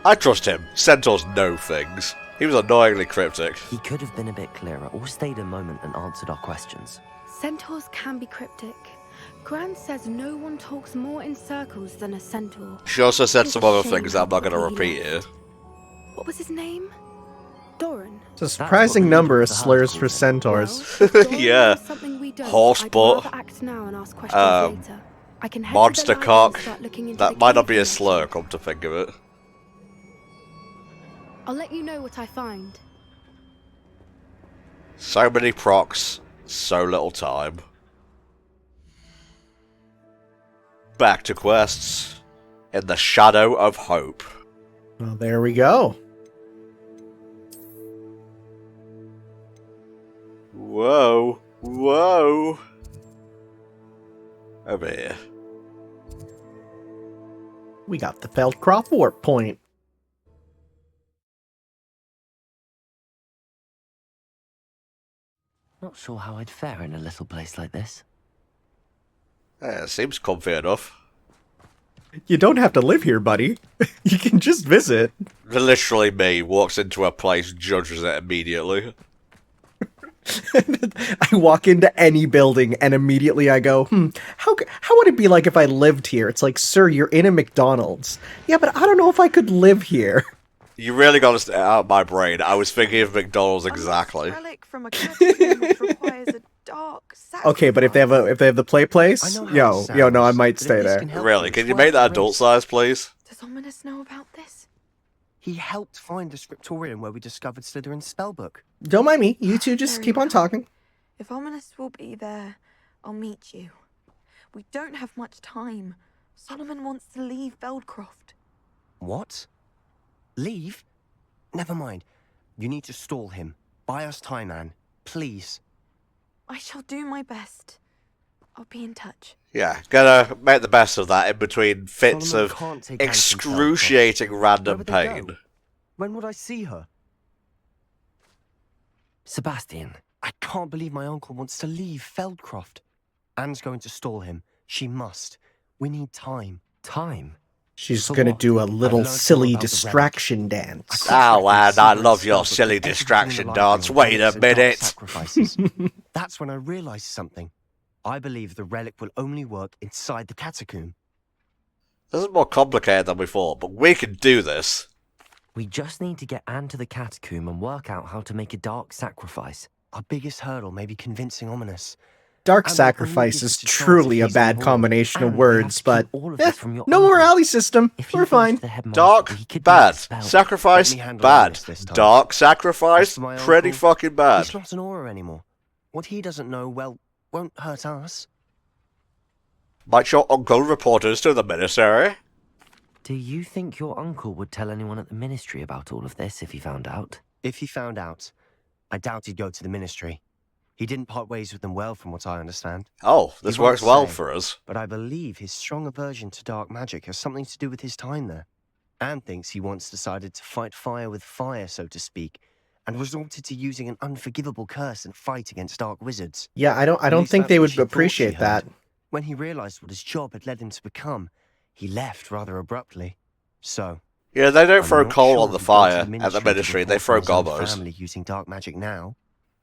I trust him. Centaurs know things. He was annoyingly cryptic. He could have been a bit clearer, or stayed a moment and answered our questions. Centaurs can be cryptic. Gran says no one talks more in circles than a centaur. She also said It's some a other shame things that I'm not going to how quickly he repeat here. left. What was his name? Doran. It's a surprising what the number leader of of the herd slurs calls for it. centaurs. Well, if Doran Yeah. knows something we don't, Horse I'd butt. rather act now and ask questions later. I can head to the Monster library cock. and start looking into That the might not cave be a connection. slur, come to think of it. I'll let you know what I find. So many procs, so little time. Back to quests. In the Shadow of Hope. Well, there we go. Whoa. Whoa. Over here. We got the Feldcroft warp point. Not sure how I'd fare in a little place like this. Yeah, seems comfy enough. You don't have to live here, buddy. You can just visit. Literally me walks into a place, judges it immediately. I walk into any building and immediately I go, how would it be like if I lived here? It's like, sir, you're in a McDonald's. Yeah, but I don't know if I could live here. You really got to stay out my brain. I was thinking of McDonald's exactly. Relic from a catacomb which requires a dark Okay, but if they have the play place, I know how yo, it sounds, no, I might but if stay this there. can help Really, you, can it's you worth make that the adult risk. size, please? Does Ominous know about this? He helped find the scriptorium where we discovered Slytherin's spellbook. Don't mind me. You two just Very keep on well. talking. If Ominous will be there, I'll meet you. We don't have much time. Solomon wants to leave Veldcroft. What? Leave? Never mind. You need to stall him. Buy us time, Anne. Please. I shall do my best. I'll be in touch. Yeah, gotta make the best of that in between fits Solomon of can't take Anne from excruciating Where random would they go? pain. When would I see her? Sebastian, I can't believe my uncle wants to leave Veldcroft. Anne's going to stall him. She must. We need time. time. She's So gonna what? do a I've little learned more silly about the distraction dance. Oh, Anne, I Slytherin's love your spellbook silly entered distraction between the dance. library Wait a and dark minute. sacrifices. That's when I realized something. I believe the relic will only work inside the catacomb. This is more complicated than we thought, but we can do this. We just need to get Anne to the catacomb and work out how to make a dark sacrifice. Our biggest hurdle may be convincing Ominous. Dark And sacrifice gives is us a chance truly if a he's bad on board. combination of And we have words, to but keep all of this from your no uncle. morality system. If he We're goes fine. to the headmaster, Dark, he could bad. make a spell. Sacrifice, Let me handle bad. this time. Dark sacrifice, As for my pretty uncle, fucking bad. He's not an aura anymore. What he doesn't know, well, won't hurt us. Might your uncle report us to the ministry? Do you think your uncle would tell anyone at the ministry about all of this if he found out? If he found out, I doubt he'd go to the ministry. He didn't part ways with them well, from what I understand. Oh, this He won't works well say, for us. But I believe his strong aversion to dark magic has something to do with his time there. Anne thinks he once decided to fight fire with fire, so to speak, and resorted to using an unforgivable curse and fight against dark wizards. Yeah, I At don't least think that's they what would she thought she appreciate that. heard. When he realized what his job had led him to become, he left rather abruptly. So, Yeah, they don't I'm throw not coal sure on the he'd go to fire at the to ministry, they report throw on his own gobos. family using dark magic now.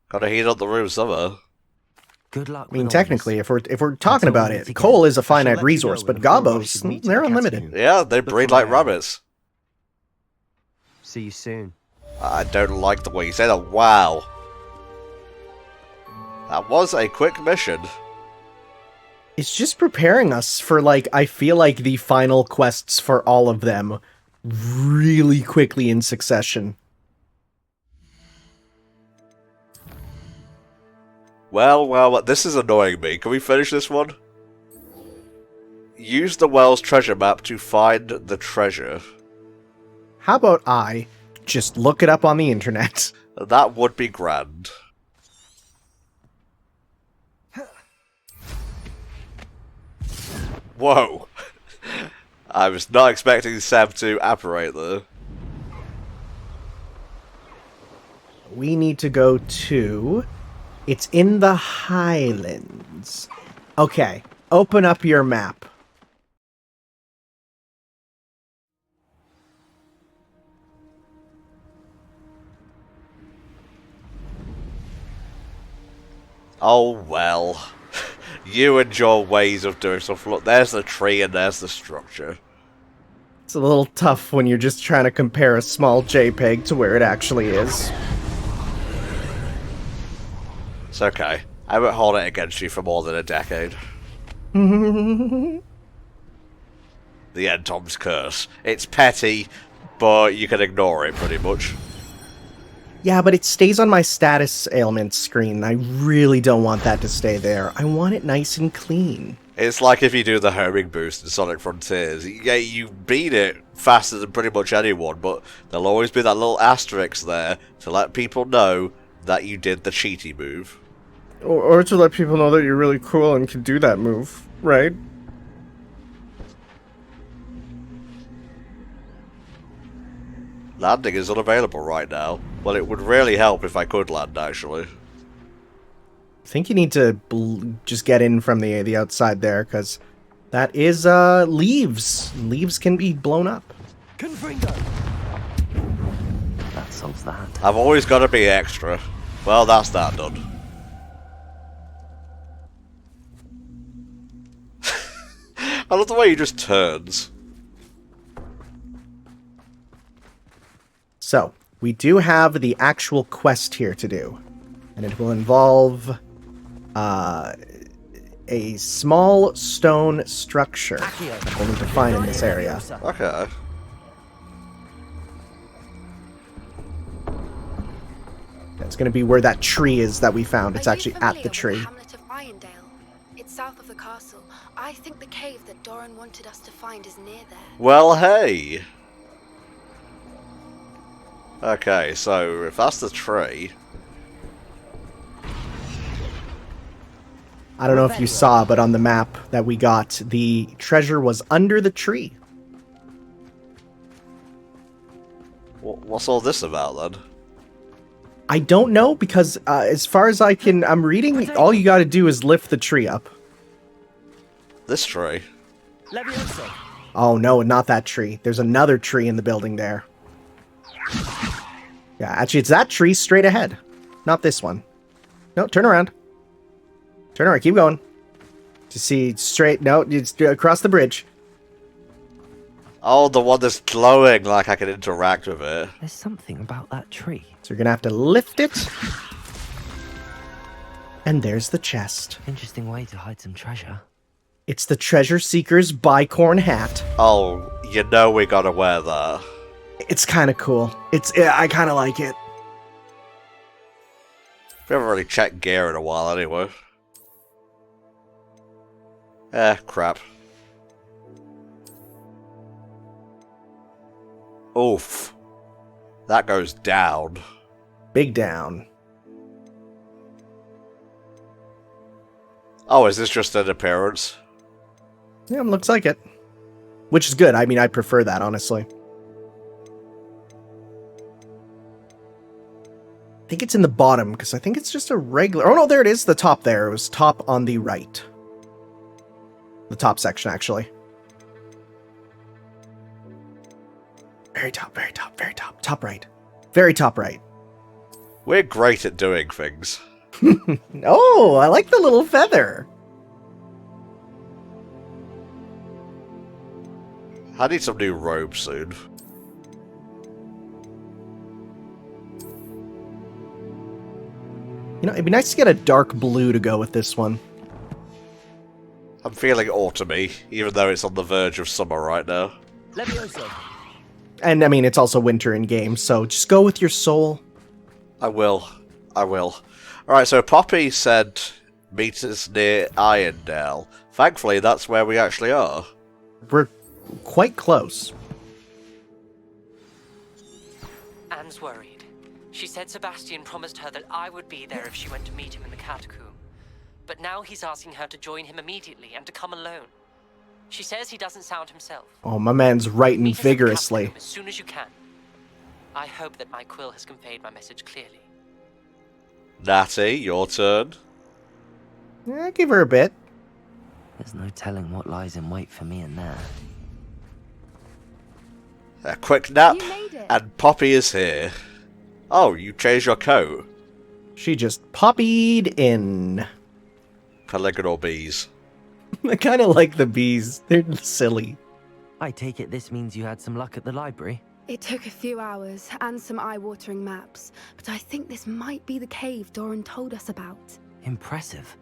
Gotta heat up the room somewhere. Good luck. I mean, with technically, if we're talking Until about we it, meet coal again. is a I shall finite let you resource, know but when and where I gobos, should meet they're at the unlimited. catacomb. Yeah, they Look breed for like my eye. rabbits. See you soon. I don't like the way you say that. Wow. That was a quick mission. It's just preparing us for, like, I feel like the final quests for all of them really quickly in succession. Well, this is annoying me. Can we finish this one? Use the well's treasure map to find the treasure. How about I just look it up on the internet? That would be grand. Whoa. I was not expecting Sam to apparate there. We need to go to... It's in the Highlands. Okay, open up your map. Oh well. You and your ways of doing stuff. Look, there's the tree and there's the structure. It's a little tough when you're just trying to compare a small JPEG to where it actually is. It's okay. I won't hold it against you for more than a decade. The Entom's curse. It's petty, but you can ignore it pretty much. Yeah, but it stays on my status ailment screen. I really don't want that to stay there. I want it nice and clean. It's like if you do the homing boost in Sonic Frontiers. Yeah, you beat it faster than pretty much anyone, but there'll always be that little asterisk there to let people know that you did the cheaty move. Or to let people know that you're really cool and can do that move, right? Landing is unavailable right now. Well, it would really help if I could land, actually. I think you need to just get in from the outside there, because that is leaves. Leaves can be blown up. That solves that. I've always got to be extra. Well, that's that done. I love the way he just turns. So, we do have the actual quest here to do. And it will involve a small stone structure that we'll need to find in this area. Okay. It's going to be where that tree is that we found. It's Are you actually at the familiar with tree. the hamlet of Irondale? It's south of the castle. I think the cave that Doran wanted us to find is near there. Well, hey. Okay, so if that's the tree... I don't know if you saw, but on the map that we got, the treasure was under the tree. What's all this about, then? I don't know, because as far as I'm reading, all you gotta do is lift the tree up. This tree? Oh no, not that tree. There's another tree in the building there. Yeah, actually, it's that tree straight ahead. Not this one. No, turn around. Turn around, keep going. To see straight, no, it's across the bridge. Oh, the one that's glowing like I can interact with it. There's something about that tree. So you're gonna have to lift it. And there's the chest. Interesting way to hide some treasure. It's the Treasure Seeker's bicorn hat. Oh, you know we gotta wear that. It's kind of cool. I kind of like it. We haven't really checked gear in a while anyway. Crap. Oof. That goes down. Big down. Oh, is this just an appearance? Yeah, looks like it. Which is good. I mean, I prefer that, honestly. I think it's in the bottom, because I think it's just a regular... Oh, no, there it is. The top there. It was top on the right. The top section, actually. Very top, very top, very top. Top right. Very top right. We're great at doing things. Oh, I like the little feather. I need some new robes soon. You know, it'd be nice to get a dark blue to go with this one. I'm feeling autumny, even though it's on the verge of summer right now. And, I mean, it's also winter in game, so just go with your soul. I will. Alright, so Poppy said meet us near Irondale. Thankfully, that's where we actually are. We're quite close. Anne's worried. She said Sebastian promised her that I would be there if she went to meet him in the Catacomb. But now he's asking her to join him immediately and to come alone. She says he doesn't sound himself. Oh, my man's writing Meet us at vigorously. Catacomb as soon as you can. I hope that my quill has conveyed my message clearly. Natty, your turn. Yeah, give her a bit. There's no telling what lies in wait for me in there. A quick nap, You made it. and Poppy is here. Oh, you changed your coat. She just poppied in. Polygonal bees. I kind of like the bees. They're silly. I take it this means you had some luck at the library? It took a few hours and some eye-watering maps, but I think this might be the cave Doran told us about. Impressive.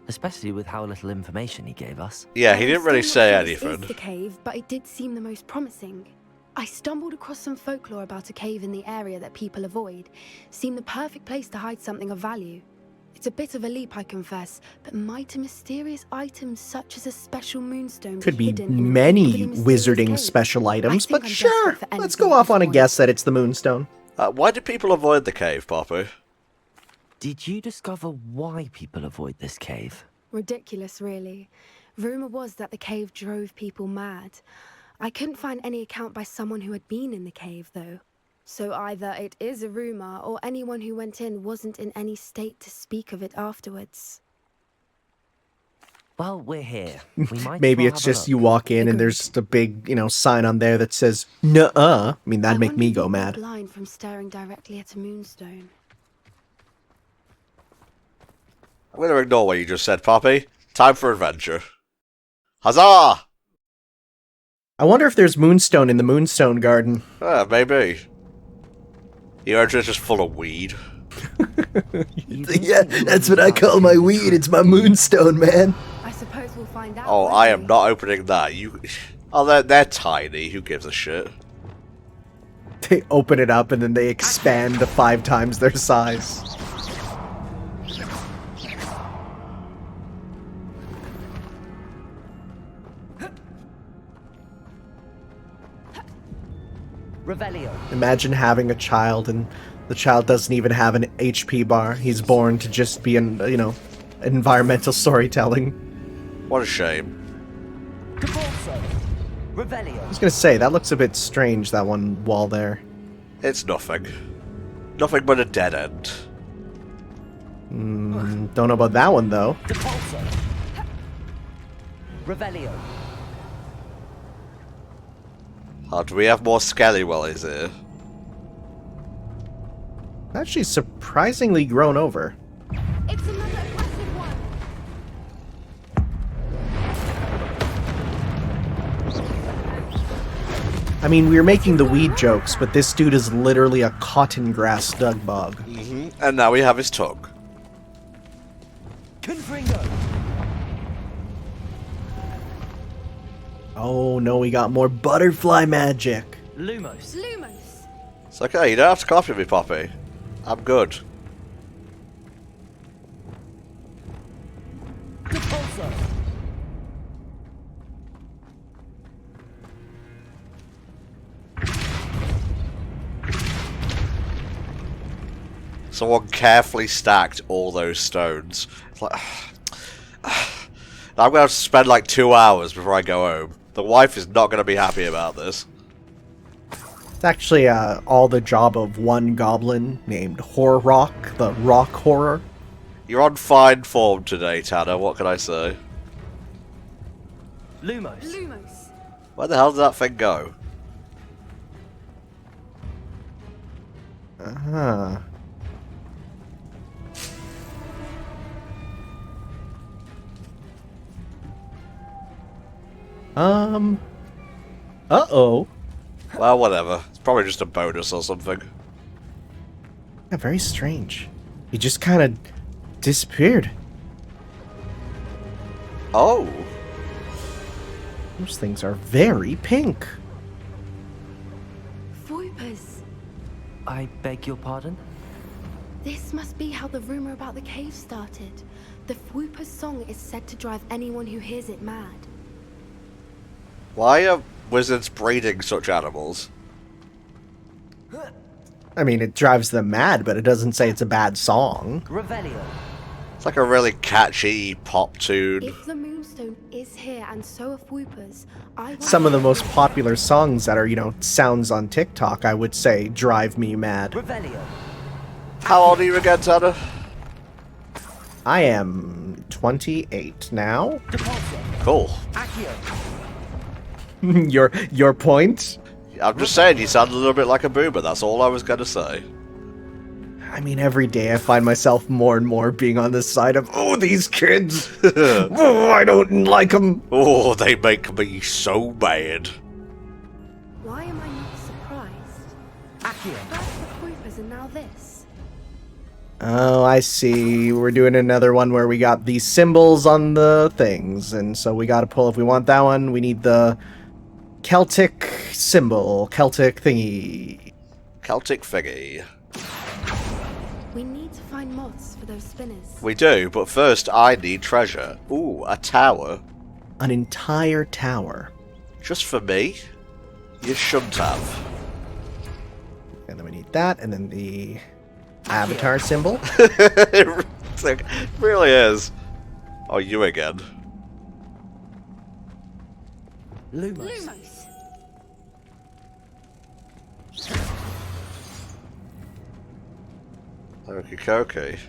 Especially with how little information he gave us. Yeah, he didn't really I'm still say not sure this anything. is the cave, but it did seem the most promising. I stumbled across some folklore about a cave in the area that people avoid. Seemed the perfect place to hide something of value. It's a bit of a leap, I confess, but might a mysterious item such as a special moonstone Could be hidden in many a mysterious wizarding cave? special items, think but I'm sure. desperate for Let's anything go at off this on a point. guess that it's the moonstone. Why do people avoid the cave, Poppy? Did you discover why people avoid this cave? Ridiculous, really. Rumor was that the cave drove people mad. I couldn't find any account by someone who had been in the cave, though. So either it is a rumor, or anyone who went in wasn't in any state to speak of it afterwards. Well, we're here. We might Maybe as well it's have a just look. you walk in and Agreed. there's just a big, sign on there that says, nuh-uh. I mean, that'd I make wonder me if go you'd be mad. blind from staring directly at a moonstone. I'm going to ignore what you just said, Poppy. Time for adventure. Huzzah! I wonder if there's moonstone in the Moonstone Garden. Maybe. Your entrance is just full of weed. Yeah, that's what I call my weed. It's my moonstone, man. I suppose we'll find out. Oh, won't I am we? not opening that. You. Oh, they're tiny. Who gives a shit? They open it up and then they expand to 5 times their size. Revelio. Imagine having a child and the child doesn't even have an HP bar. He's born to just be an, environmental storytelling. What a shame. Revelio. I was gonna say, that looks a bit strange, that one wall there. It's nothing. Nothing but a dead end. Don't know about that one, though. Revelio. Oh, do we have more skelly wellies here? Actually, surprisingly grown over. It's another aggressive one. I mean, we were making the weed jokes, but this dude is literally a cotton grass dug bog. Mm-hmm. And now we have his tongue. Confringo. Oh no, we got more butterfly magic. Lumos. Lumos. It's okay, you don't have to copy me, Poppy. I'm good. Depulso. Someone carefully stacked all those stones. It's like, I'm going to have to spend like 2 hours before I go home. The wife is not going to be happy about this. It's actually all the job of one goblin named Horrock, the rock horror. You're on fine form today, Tanner. What can I say? Lumos. Lumos. Where the hell did that thing go? Uh-huh. Uh-oh. Well, whatever. It's probably just a bonus or something. Yeah, very strange. He just kind of disappeared. Oh. Those things are very pink. Voipers. I beg your pardon? This must be how the rumor about the cave started. The Fwooper's song is said to drive anyone who hears it mad. Why are wizards breeding such animals? I mean, it drives them mad, but it doesn't say it's a bad song. Revelio. It's like a really catchy pop tune. If the moonstone is here and so are Fwoopers, I want Some of the most popular songs that are, sounds on TikTok, I would say, drive me mad. Revelio. How old are you again, Tanner? I am 28 now. Depulso. Cool. Accio. Your point? I'm just saying, you sound a little bit like a boomer. That's all I was going to say. I mean, every day I find myself more and more being on the side of, oh, these kids. Oh, I don't like them. Oh, they make me so mad. Why am I not surprised? Accio. First the Fwoopers and now this. Oh, I see. We're doing another one where we got these symbols on the things. And so we got to pull, if we want that one, we need the Celtic symbol. Celtic thingy. Celtic thingy. We need to find moths for those spinners. We do, but first I need treasure. Ooh, a tower. An entire tower. Just for me? You shouldn't have. And then we need that, and then the avatar symbol. It really is. Oh, you again. Lumos. Lumos. Okie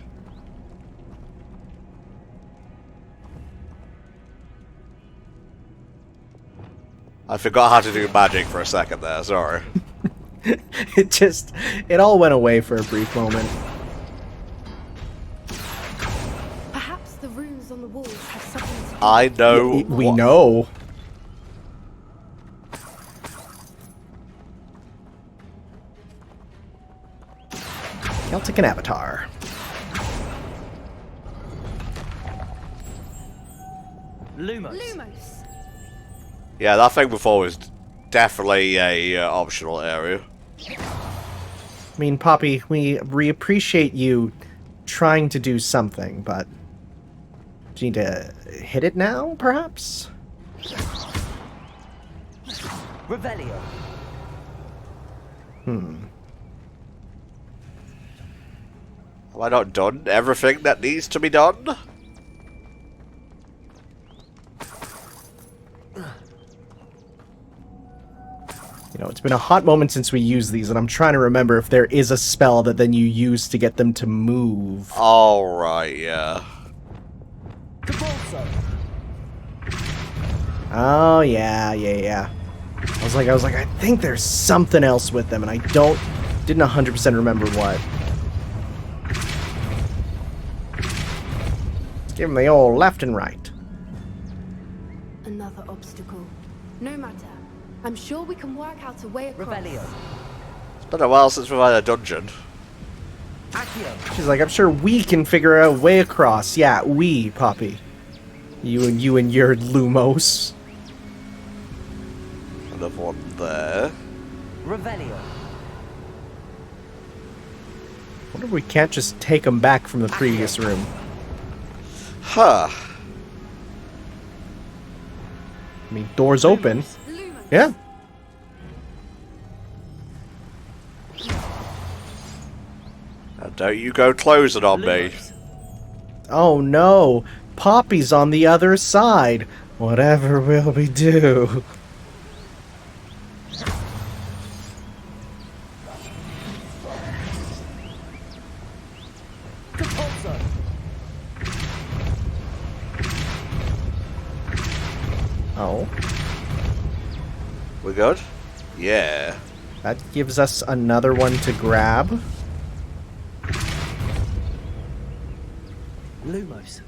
I forgot how to do magic for a second there, sorry. It all went away for a brief moment. Perhaps the runes on the walls have something to do. I know. We know. Celtic and Avatar. Lumos. Lumos. Yeah, that thing before was definitely a optional area. I mean, Poppy, we appreciate you trying to do something, but do you need to hit it now, perhaps? Revelio. Have I not done everything that needs to be done? You know, it's been a hot moment since we used these, and I'm trying to remember if there is a spell that then you use to get them to move. Alright, yeah. Oh, yeah. I was like, I think there's something else with them, and I didn't 100% remember what. Let's give them the old left and right. Another obstacle. No matter. I'm sure we can work out a way across. It's been a while since we've had a dungeon. She's like, I'm sure we can figure out a way across. Yeah, we, Poppy. You and your Lumos. Another one there. Revelio. Wonder if we can't just take them back from the previous room. Huh. I mean, doors open. Yeah. Now don't you go closing on me. Oh no, Poppy's on the other side. Whatever will we do? Oh. We good? Yeah. That gives us another one to grab. Lumos.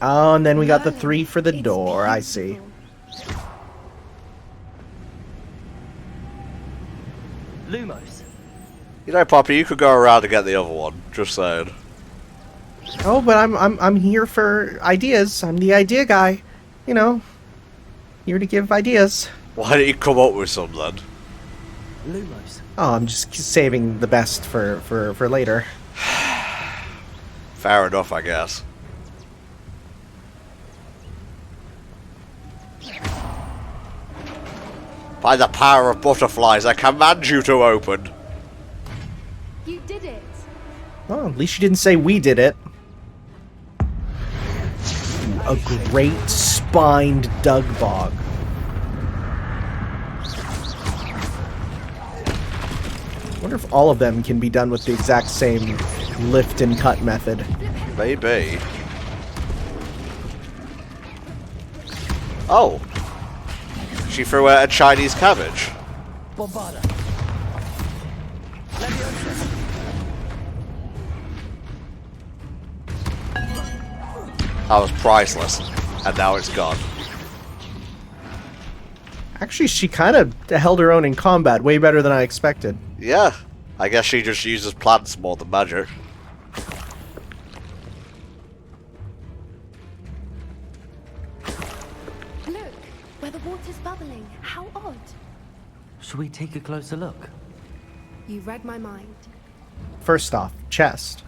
Oh, and then we got the 3 for the door. I see. Lumos. You know, Poppy, you could go around and get the other one. Just saying. Oh, but I'm here for ideas. I'm the idea guy. You know, here to give ideas. Why didn't you come up with some then? Lumos. Oh, I'm just saving the best for later. Fair enough, I guess. By the power of butterflies, I command you to open. You did it. Well, at least you didn't say we did it. Ooh, a great spined Dugbog. I wonder if all of them can be done with the exact same lift and cut method. Maybe. Oh. She threw out a Chinese cabbage. Bombada. That was priceless. And now it's gone. Actually, she kind of held her own in combat, way better than I expected. Yeah. I guess she just uses plants more than magic. Look, where the water's bubbling. How odd. Should we take a closer look? You read my mind. First off, chest.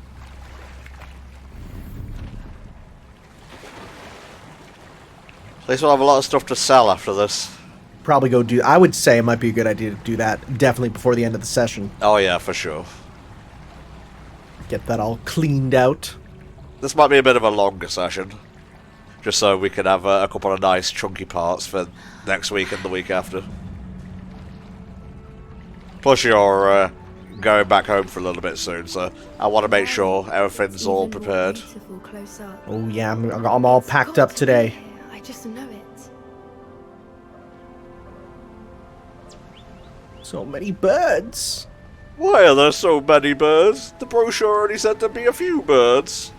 At least we'll have a lot of stuff to sell after this. Probably go do... I would say it might be a good idea to do that definitely before the end of the session. Oh yeah, for sure. Get that all cleaned out. This might be a bit of a longer session. Just so we can have a couple of nice chunky parts for next week and the week after. Plus you're going back home for a little bit soon, so I want to make sure everything's all prepared. Oh yeah, I'm all packed up today. I just know it. So many birds. Why are there so many birds? The brochure already said there'd be a few birds.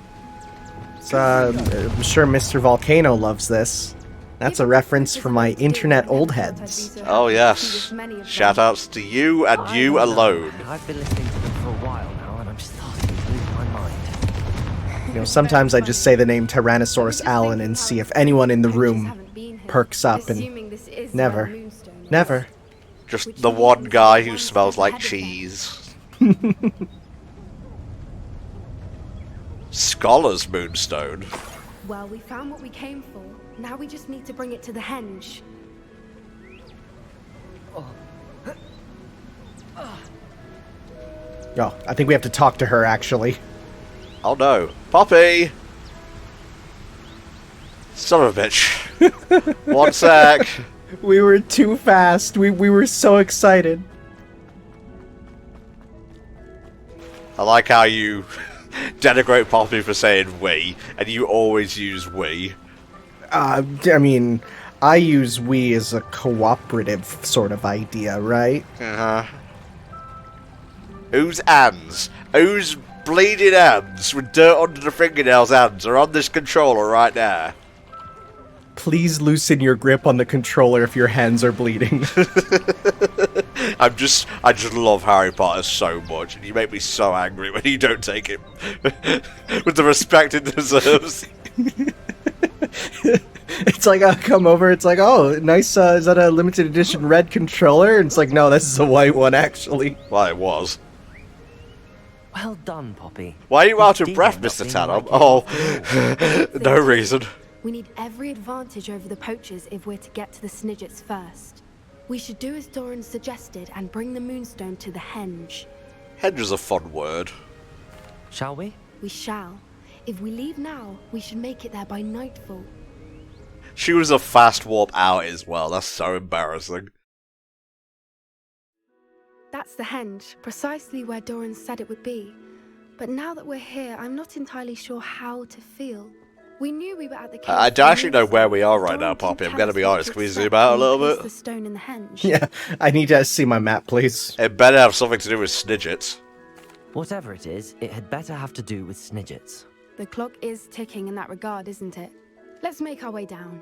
So, I'm sure Mr. Volcano loves this. That's a reference from my internet old heads. Oh yes. Shoutouts to you and you alone. I've been listening to them for a while now, and I'm starting to lose my mind. You know, sometimes I just say the name Tyrannosaurus Allen and see if anyone in the room perks up, and never. Never. Just the one guy who smells like cheese. Scholar's Moonstone. Well, we found what we came for. Now we just need to bring it to the henge. Oh, I think we have to talk to her, actually. Oh no. Poppy! Son of a bitch. One sec. We were too fast. We were so excited. I like how you denigrate Poppy for saying we, and you always use we. I mean, I use we as a cooperative sort of idea, right? Uh-huh. Whose hands? Whose bleeding hands with dirt under the fingernails hands are on this controller right now? Please loosen your grip on the controller if your hands are bleeding. I just love Harry Potter so much, and you make me so angry when you don't take it with the respect it deserves. It's like, I come over, it's like, oh, nice, is that a limited edition red controller? And it's like, no, this is a white one, actually. Well, it was. Well done, Poppy. Why are you out of breath, Mr. Tanom? Oh, no reason. We need every advantage over the poachers if we're to get to the Snidgets first. We should do as Doran suggested and bring the moonstone to the henge. Henge is a fun word. Shall we? We shall. If we leave now, we should make it there by nightfall. She was a fast warp out as well. That's so embarrassing. That's the henge, precisely where Doran said it would be. But now that we're here, I'm not entirely sure how to feel. We knew we were at the cave. I don't actually know where we are right now, Poppy. I'm gonna be honest. Can we zoom out a little bit? The stone in the henge. Yeah, I need to see my map, please. It better have something to do with Snidgets. Whatever it is, it had better have to do with Snidgets. The clock is ticking in that regard, isn't it? Let's make our way down.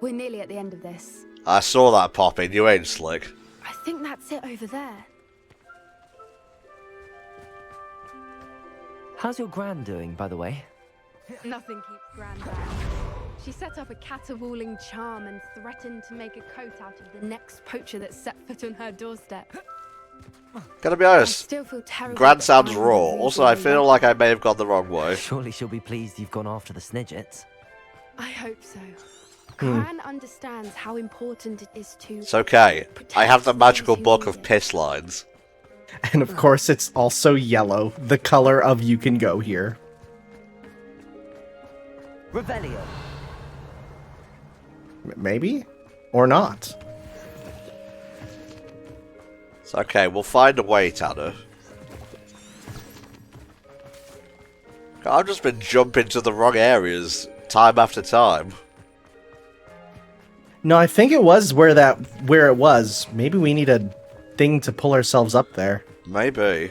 We're nearly at the end of this. I saw that, Poppy. You ain't slick. I think that's it over there. How's your gran doing, by the way? Nothing keeps Gran down. She set up a caterwauling charm and threatened to make a coat out of the next poacher that set foot on her doorstep. Gotta be honest, I still feel terrible. Gran sounds raw. Also, I feel like I may have gone the wrong way. Surely she'll be pleased you've gone after the Snidgets. I hope so. Gran understands how important it is to... It's okay. I have the magical book of piss lines. And of course, it's also yellow, the color of You Can Go Here. Revelio. Maybe? Or not. It's okay, we'll find a way, Tanner. I've just been jumping to the wrong areas time after time. No, I think it was where it was. Maybe we need a thing to pull ourselves up there. Maybe.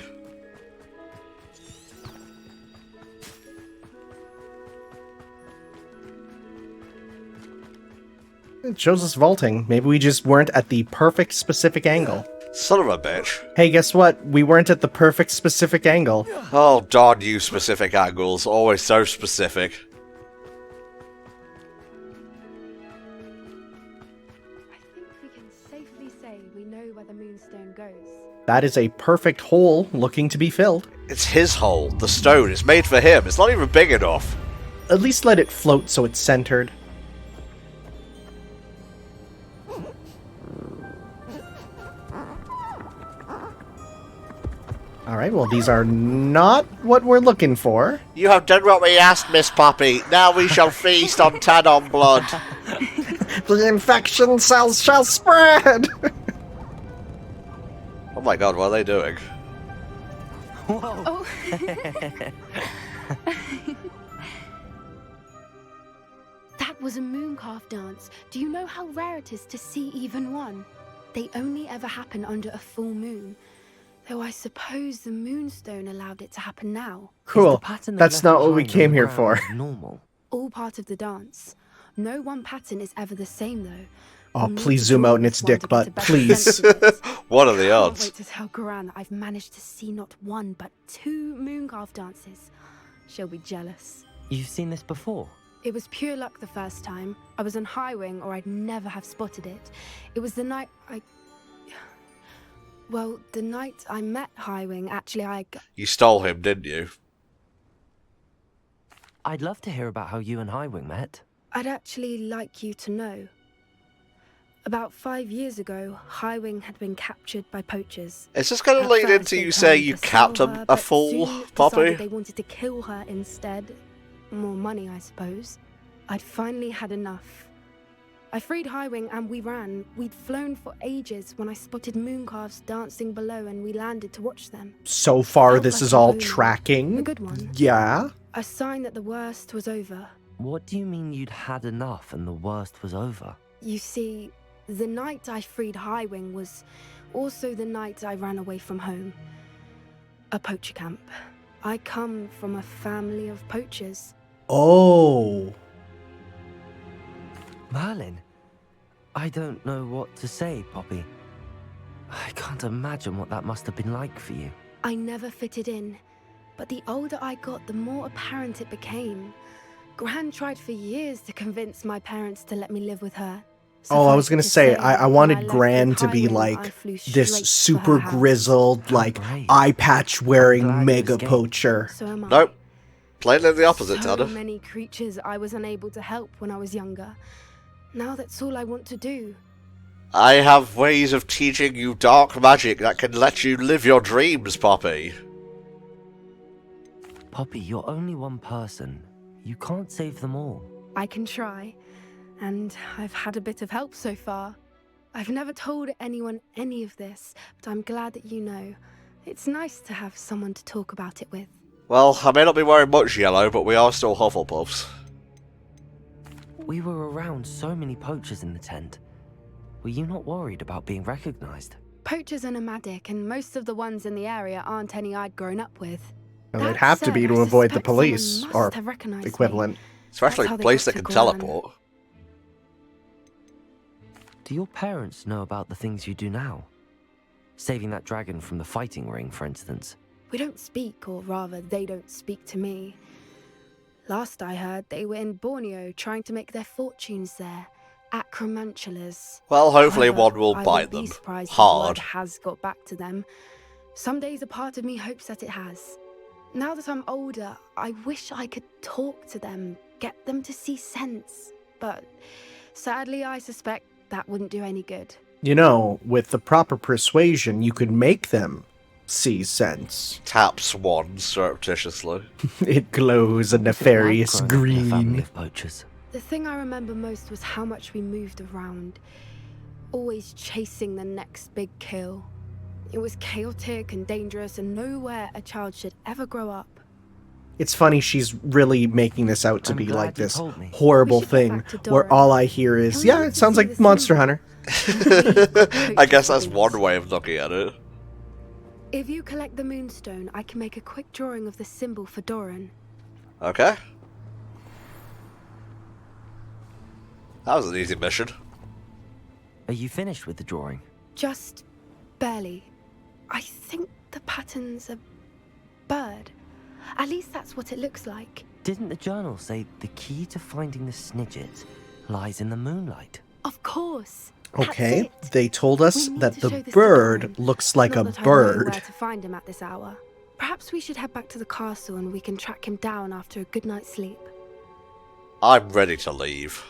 It shows us vaulting. Maybe we just weren't at the perfect specific angle. Son of a bitch. Hey, guess what? We weren't at the perfect specific angle. Oh, darn you specific angles. Always so specific. I think we can safely say we know where the moonstone goes. That is a perfect hole looking to be filled. It's his hole. The stone is made for him. It's not even big enough. At least let it float so it's centered. Alright, well, these are not what we're looking for. You have done what we asked, Miss Poppy. Now we shall feast on Tanon blood. The infection cells shall spread! Oh my god, what are they doing? Oh. That was a Mooncalf dance. Do you know how rare it is to see even one? They only ever happen under a full moon. Though I suppose the moonstone allowed it to happen now. Cool. That's not what we came here for. Normal. All part of the dance. No one pattern is ever the same, though. Oh, please zoom out in its dick butt, please. What are the I odds? can't wait to tell Gran that I've managed to see not one, but 2 Mooncalf dances. She'll be jealous. You've seen this before? It was pure luck the first time. I was on Highwing, or I'd never have spotted it. It was the night Well, the night I met Highwing, actually You stole him, didn't you? I'd love to hear about how you and Highwing met. I'd actually like you to know. About 5 years ago, Highwing had been captured by poachers. Is this going to At lead first into they you saying planned you to capped sell her, a but fool, soon Poppy? decided they wanted to kill her instead. More money, I suppose. I'd finally had enough. I freed Highwing and we ran. We'd flown for ages when I spotted mooncalves dancing below and we landed to watch them. So far, Felt this like is an all omen. tracking. A good one. Yeah. A sign that the worst was over. What do you mean you'd had enough and the worst was over? You see, the night I freed Highwing was also the night I ran away from home. A poacher camp. I come from a family of poachers. Oh. Merlin? I don't know what to say, Poppy. I can't imagine what that must have been like for you. I never fitted in, but the older I got, the more apparent it became. Gran tried for years to convince my parents to let me live with her. Oh, I was going to say, I when wanted left Gran with to be Highwing, I like flew straight this for super her house. grizzled, like brave. eye patch I'm wearing glad you mega escaped. poacher. So am I. Nope. Plainly the opposite, So Tanner. many creatures I was unable to help when I was younger. Now that's all I want to do. I have ways of teaching you dark magic that can let you live your dreams, Poppy. Poppy, you're only one person. You can't save them all. I can try, and I've had a bit of help so far. I've never told anyone any of this, but I'm glad that you know. It's nice to have someone to talk about it with. Well, I may not be wearing much yellow, but we are still Hufflepuffs. We were around so many poachers in the tent. Were you not worried about being recognized? Poachers are nomadic, and most of the ones in the area aren't any I'd grown up with. And they'd That have to said, be I to avoid the suspect someone police, must or have recognized me. equivalent. Especially That's how a they place got that to can Gran. teleport. Do your parents know about the things you do now? Saving that dragon from the fighting ring, for instance. We don't speak, or rather, they don't speak to me. Last I heard, they were in Borneo trying to make their fortunes there. Acromantulas. Well, hopefully However, one will I bite wouldn't be them. surprised if Hard. word has got back to them. Some days a part of me hopes that it has. Now that I'm older, I wish I could talk to them, get them to see sense. But sadly, I suspect that wouldn't do any good. You know, with the proper persuasion, you could make them see sense. Taps one surreptitiously. It glows a nefarious I've grown up in a family green. of poachers. The thing I remember most was how much we moved around, always chasing the next big kill. It was chaotic and dangerous, and nowhere a child should ever grow up. It's funny, she's really making this out to I'm be glad like you this told me. horrible We should get thing back to where Dora. all I hear is, Can we yeah, wait it to sounds see like the Monster symbol? Hunter. I guess that's one way of looking at it. If you collect the moonstone, I can make a quick drawing of the symbol for Doran. Okay. That was an easy mission. Are you finished with the drawing? Just barely. I think the pattern's a bird. At least that's what it looks like. Didn't the journal say the key to finding the Snidget lies in the moonlight? Of course. That's Okay, it. they told us We need that to the show this to bird Doran. looks like Not a that I know bird. where to find him at this hour. Perhaps we should head back to the castle and we can track him down after a good night's sleep. I'm ready to leave.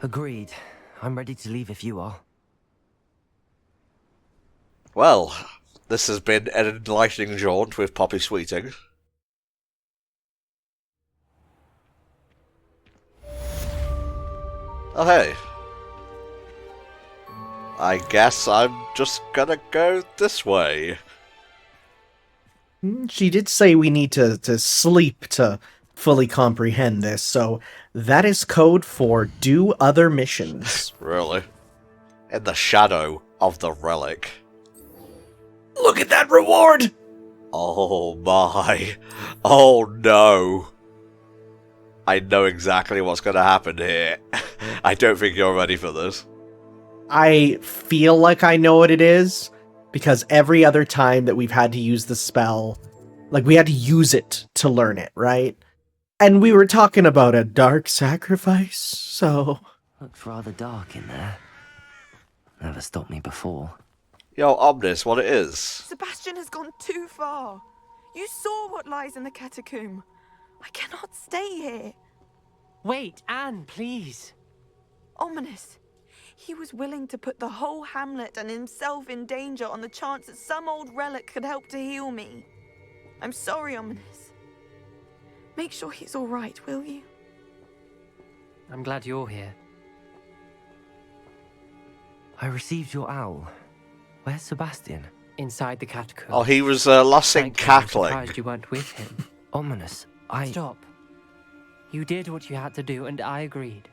Agreed. I'm ready to leave if you are. Well, this has been an enlightening jaunt with Poppy Sweeting. Oh hey. I guess I'm just gonna go this way. She did say we need to sleep to fully comprehend this, so that is code for do other missions. Really? In the shadow of the relic. Look at that reward! Oh my. Oh no. I know exactly what's gonna happen here. I don't think you're ready for this. I feel like I know what it is, because every other time that we've had to use the spell, like we had to use it to learn it, right? And we were talking about a dark sacrifice, so... Looks rather dark in there. Never stopped me before. Yo, Omnis, what it is? Sebastian has gone too far. You saw what lies in the Catacomb. I cannot stay here. Wait, Anne, please. Ominous. He was willing to put the whole hamlet and himself in danger on the chance that some old relic could help to heal me. I'm sorry, Ominous. Make sure he's all right, will you? I'm glad you're here. I received your owl. Where's Sebastian? Inside the catacomb. Oh, he was last seen Thank you, I'm cackling. surprised you weren't with him. Ominous, Stop. You did what you had to do, and I agreed.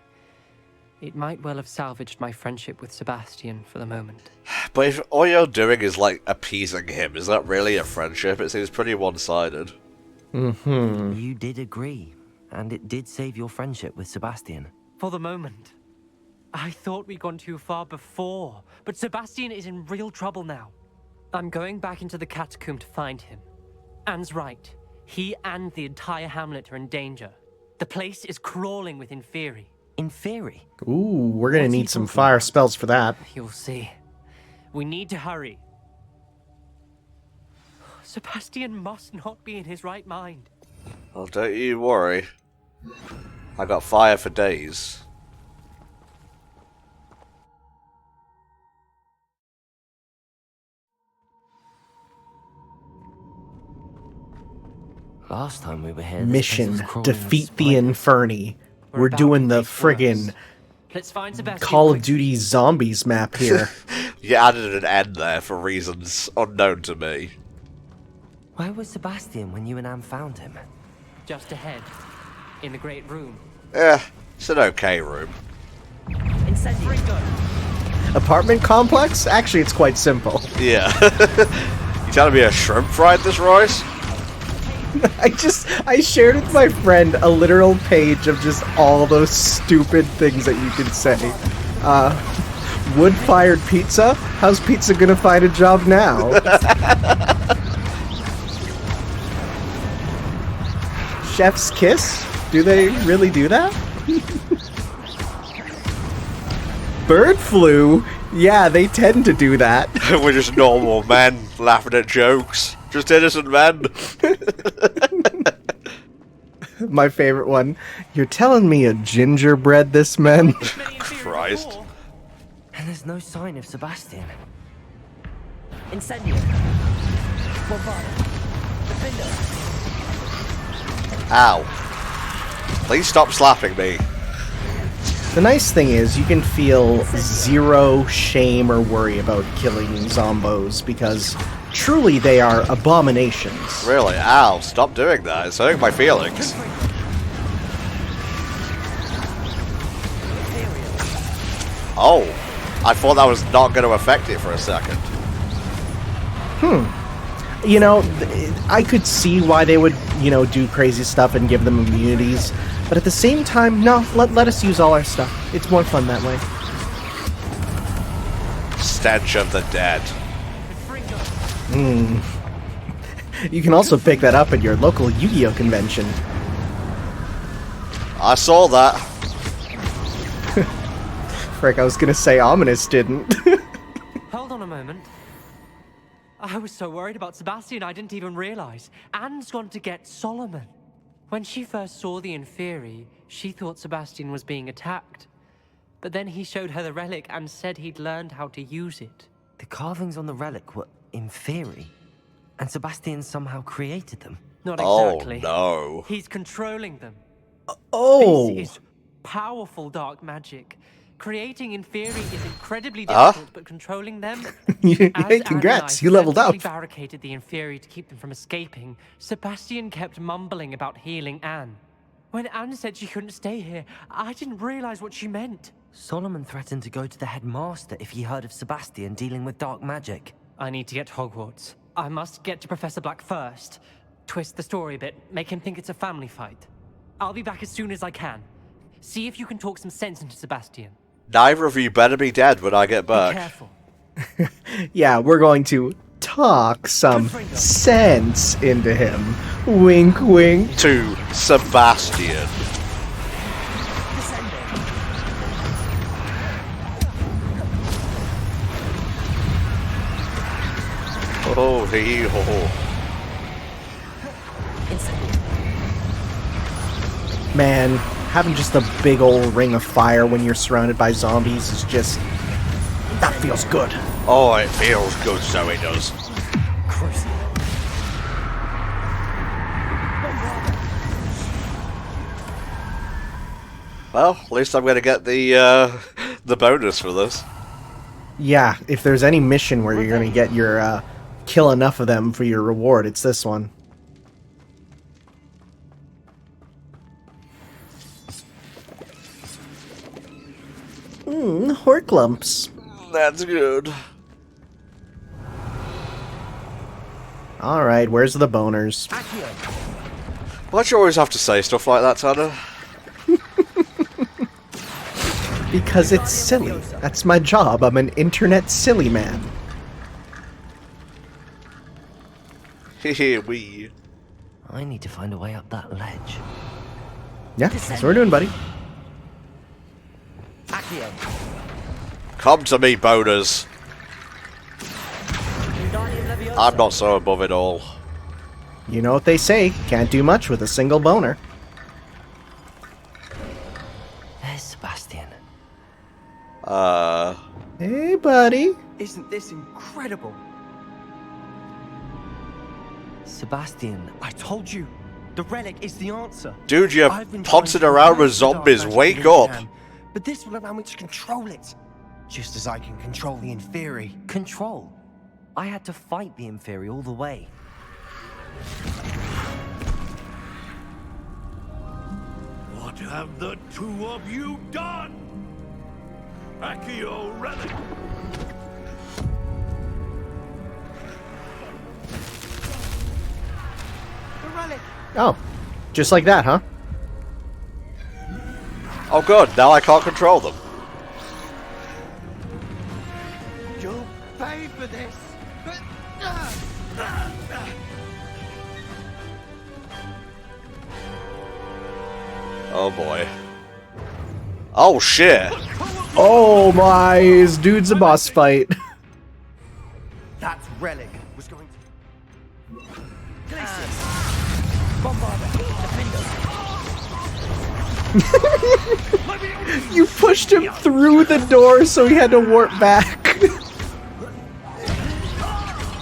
It might well have salvaged my friendship with Sebastian for the moment. But if all you're doing is, like, appeasing him, is that really a friendship? It seems pretty one-sided. Mm-hmm. You did agree, and it did save your friendship with Sebastian. For the moment. I thought we'd gone too far before, but Sebastian is in real trouble now. I'm going back into the catacomb to find him. Anne's right. He and the entire hamlet are in danger. The place is crawling with Inferi. Inferi? Ooh, we're gonna need some fire spells for that. You'll see. We need to hurry. Sebastian must not be in his right mind. Oh, don't you worry. I got fire for days. Last time we were here, Mission, defeat the Inferni. We're doing the friggin' Let's find Sebastian Call of quick. Duty Zombies map here. You added an N there for reasons unknown to me. Where was Sebastian when you and Anne found him? Just ahead. In the great room. It's an okay room. Apartment complex? Actually, it's quite simple. Yeah. You telling me a shrimp fried this rice? I shared with my friend a literal page of just all those stupid things that you can say. Wood-fired pizza? How's pizza gonna find a job now? Chef's kiss? Do they really do that? Bird flu? Yeah, they tend to do that. We're just normal men laughing at jokes. Just innocent men. My favorite one. You're telling me a gingerbread this man? Christ. And there's no sign of Sebastian. Incendio. Ow. Please stop slapping me. The nice thing is you can feel zero shame or worry about killing zombos because truly they are abominations. Really? Ow. Stop doing that. It's hurting my feelings. Oh. I thought that was not going to affect it for a second. You know, I could see why they would, do crazy stuff and give them immunities. But at the same time, no, let us use all our stuff. It's more fun that way. Stench of the dead. You can also pick that up at your local Yu-Gi-Oh convention. I saw that. Frick, I was gonna say Ominous didn't. Hold on a moment. I was so worried about Sebastian I didn't even realize. Anne's gone to get Solomon. When she first saw the Inferi, she thought Sebastian was being attacked. But then he showed her the relic and said he'd learned how to use it. The carvings on the relic were Inferi, and Sebastian somehow created them. Not exactly. Oh, no. He's controlling them. Oh! This is powerful dark magic. Creating Inferi is incredibly difficult, but controlling them... Hey, congrats, you leveled up. barricaded the Inferi to keep them from escaping. Sebastian kept mumbling about healing Anne. When Anne said she couldn't stay here, I didn't realize what she meant. Solomon threatened to go to the headmaster if he heard of Sebastian dealing with dark magic. I need to get to Hogwarts. I must get to Professor Black first. Twist the story a bit, make him think it's a family fight. I'll be back as soon as I can. See if you can talk some sense into Sebastian. Neither of you better be dead when I get Be back. careful. Yeah, we're going to talk some sense into him. Wink, wink. To Sebastian. Oh, hee ho. Man, having just a big old ring of fire when you're surrounded by zombies is just... that feels good. Oh, it feels good, so it does. Well, at least I'm going to get the bonus for this. Yeah, if there's any mission where you're going to get your kill enough of them for your reward, it's this one. Hort lumps. That's good. Alright, where's the boners? Why'd you always have to say stuff like that, Tanner? Because it's silly. That's my job. I'm an internet silly man. Hehe, wee. I need to find a way up that ledge. Yeah, that's what we're doing, buddy. Come to me, boners. I'm not so above it all. You know what they say, can't do much with a single boner. There's Sebastian. Hey, buddy. Isn't this incredible? Sebastian. I told you, the relic is the answer. Dude, you're pouncing around with zombies. Wake up. But this will allow me to control it. Just as I can control the Inferi. Control? I had to fight the Inferi all the way. What have the two of you done? Accio relic! The relic! Oh, just like that, huh? Oh good, now I can't control them. You'll pay for this! Oh boy. Oh shit! Oh my, this dude's a boss fight. That relic was going to... You pushed him through the door so he had to warp back.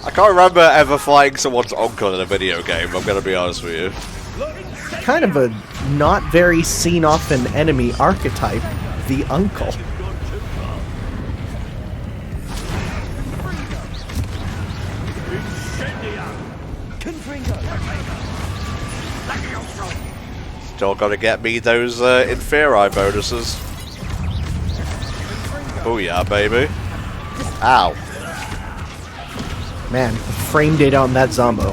I can't remember ever fighting someone's uncle in a video game, I'm gonna be honest with you. Kind of a not very seen often enemy archetype, the uncle. Still gotta get me those Inferi bonuses. Oh yeah, baby. Ow. Man, the frame data on that Zombo.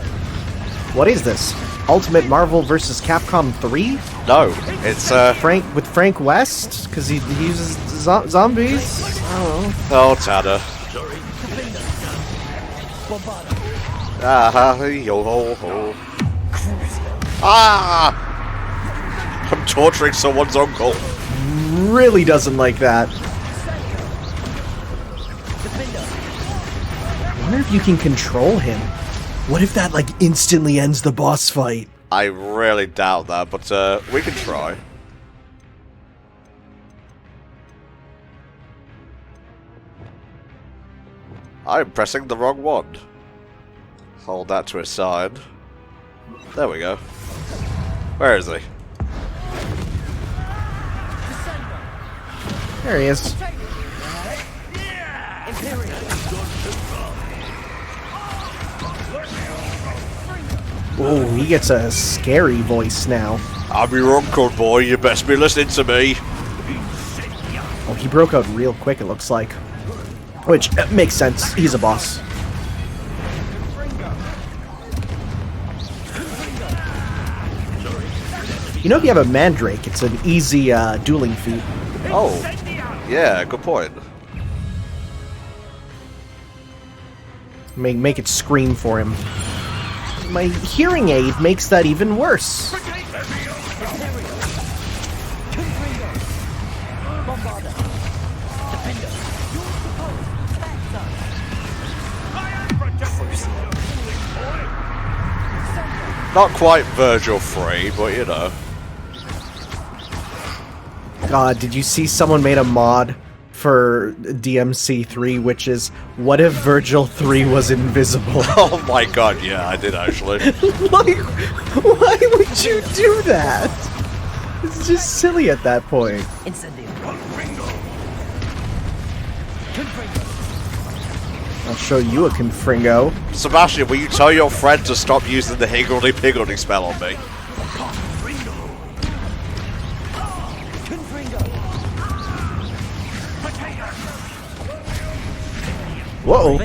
What is this? Ultimate Marvel vs. Capcom 3? No, it's Frank West? Because he uses zombies? I don't know. Oh, Tanner. Ah, yo ho ho. Ah! I'm torturing someone's uncle. Really doesn't like that. I wonder if you can control him. What if that, like, instantly ends the boss fight? I really doubt that, but we can try. I'm pressing the wrong one. Hold that to his side. There we go. Where is he? There he is. Oh, he gets a scary voice now. I'm your uncle, boy. You best be listening to me. Oh, he broke out real quick, it looks like. Which makes sense. He's a boss. You know, if you have a Mandrake, it's an easy dueling feat. Oh, yeah, good point. Make it scream for him. My hearing aid makes that even worse. Not quite Virgil free, but you know. God, did you see someone made a mod for DMC3, which is, what if Virgil 3 was invisible? Oh my god, yeah, I did actually. Like, why would you do that? It's just silly at that point. I'll show you a Confringo. Sebastian, will you tell your friend to stop using the higgledy-piggledy spell on me? Whoa.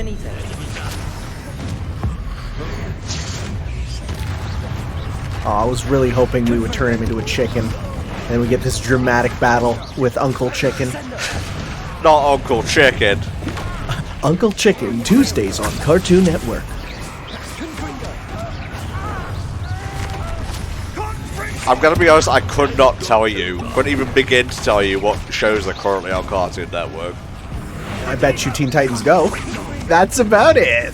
Oh, I was really hoping we would turn him into a chicken. And we get this dramatic battle with Uncle Chicken. Not Uncle Chicken. Uncle Chicken, Tuesdays on Cartoon Network. I'm gonna be honest, I could not tell you. Couldn't even begin to tell you what shows are currently on Cartoon Network. I bet you Teen Titans Go. That's about it.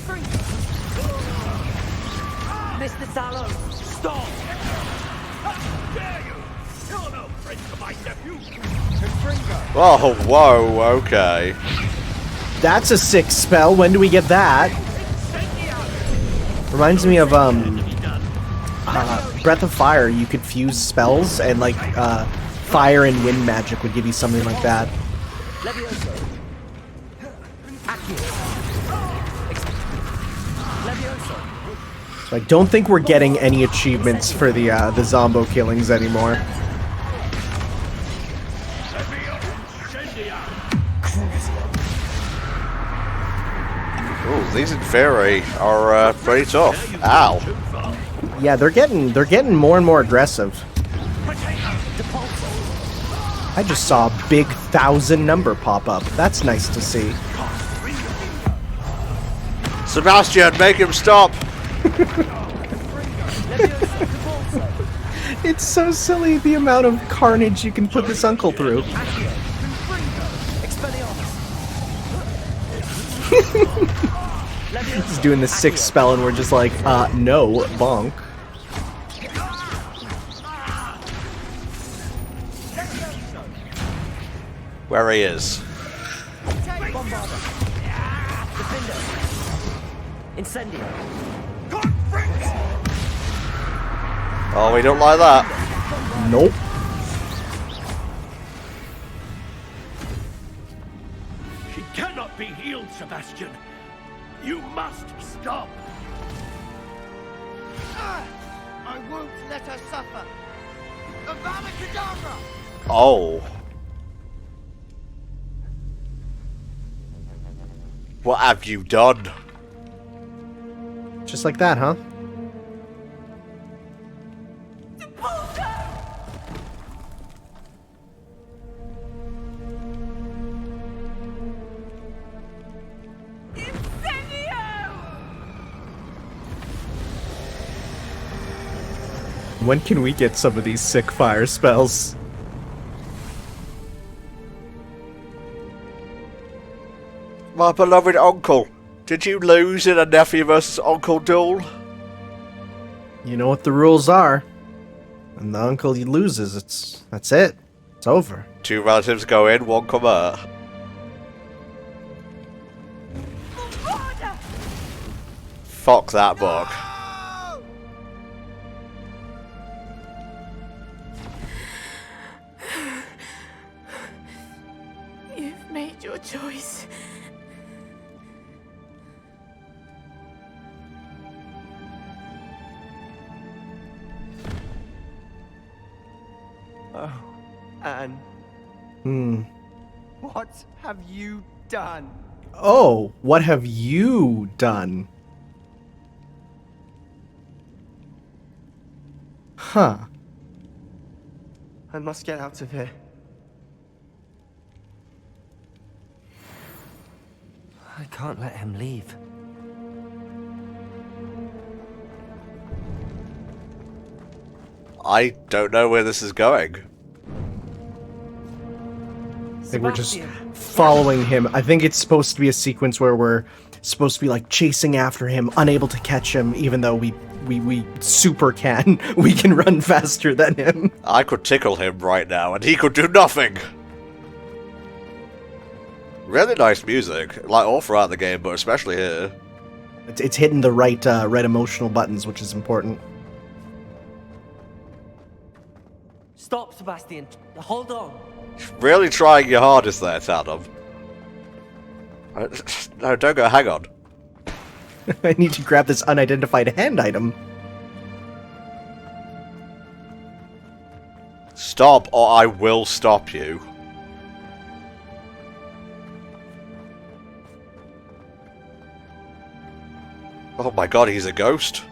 Mr. Sallow, stop! How dare you! You're no friend to my nephew! Oh, whoa, okay. That's a sick spell. When do we get that? Reminds me of Breath of Fire. You could fuse spells, and like fire and wind magic would give you something like that. So I don't think we're getting any achievements for the Zombo killings anymore. Ooh, these in theory are pretty tough. Ow. Yeah, they're getting more and more aggressive. I just saw a big 1,000 number pop up. That's nice to see. Sebastian, make him stop! It's so silly the amount of carnage you can put this uncle through. He's doing the 6th spell and we're just like, no, bonk. Where he is. Incendio. Oh, we don't like that. Nope. She cannot be healed, Sebastian. You must stop. I won't let her suffer. Avada Kedavra! Oh. What have you done? Just like that, huh? When can we get some of these sick fire spells? My beloved uncle, did you lose in a nephew versus uncle duel? You know what the rules are. And the uncle he loses, that's it. It's over. 2 relatives go in, 1 come out. Fuck that book. You've made your choice. Oh, Anne. What have you done? Oh, what have you done? Huh. I must get out of here. I can't let him leave. I don't know where this is going. I think we're just following him. I think it's supposed to be a sequence where we're supposed to be like chasing after him, unable to catch him, even though we we super can. We can run faster than him. I could tickle him right now, and he could do nothing! Really nice music, like all throughout the game, but especially here. It's hitting the right emotional buttons, which is important. Stop, Sebastian. Hold on. Really trying your hardest there, Tandem. No, don't go, hang on. I need to grab this unidentified hand item. Stop, or I will stop you. Oh my god, he's a ghost.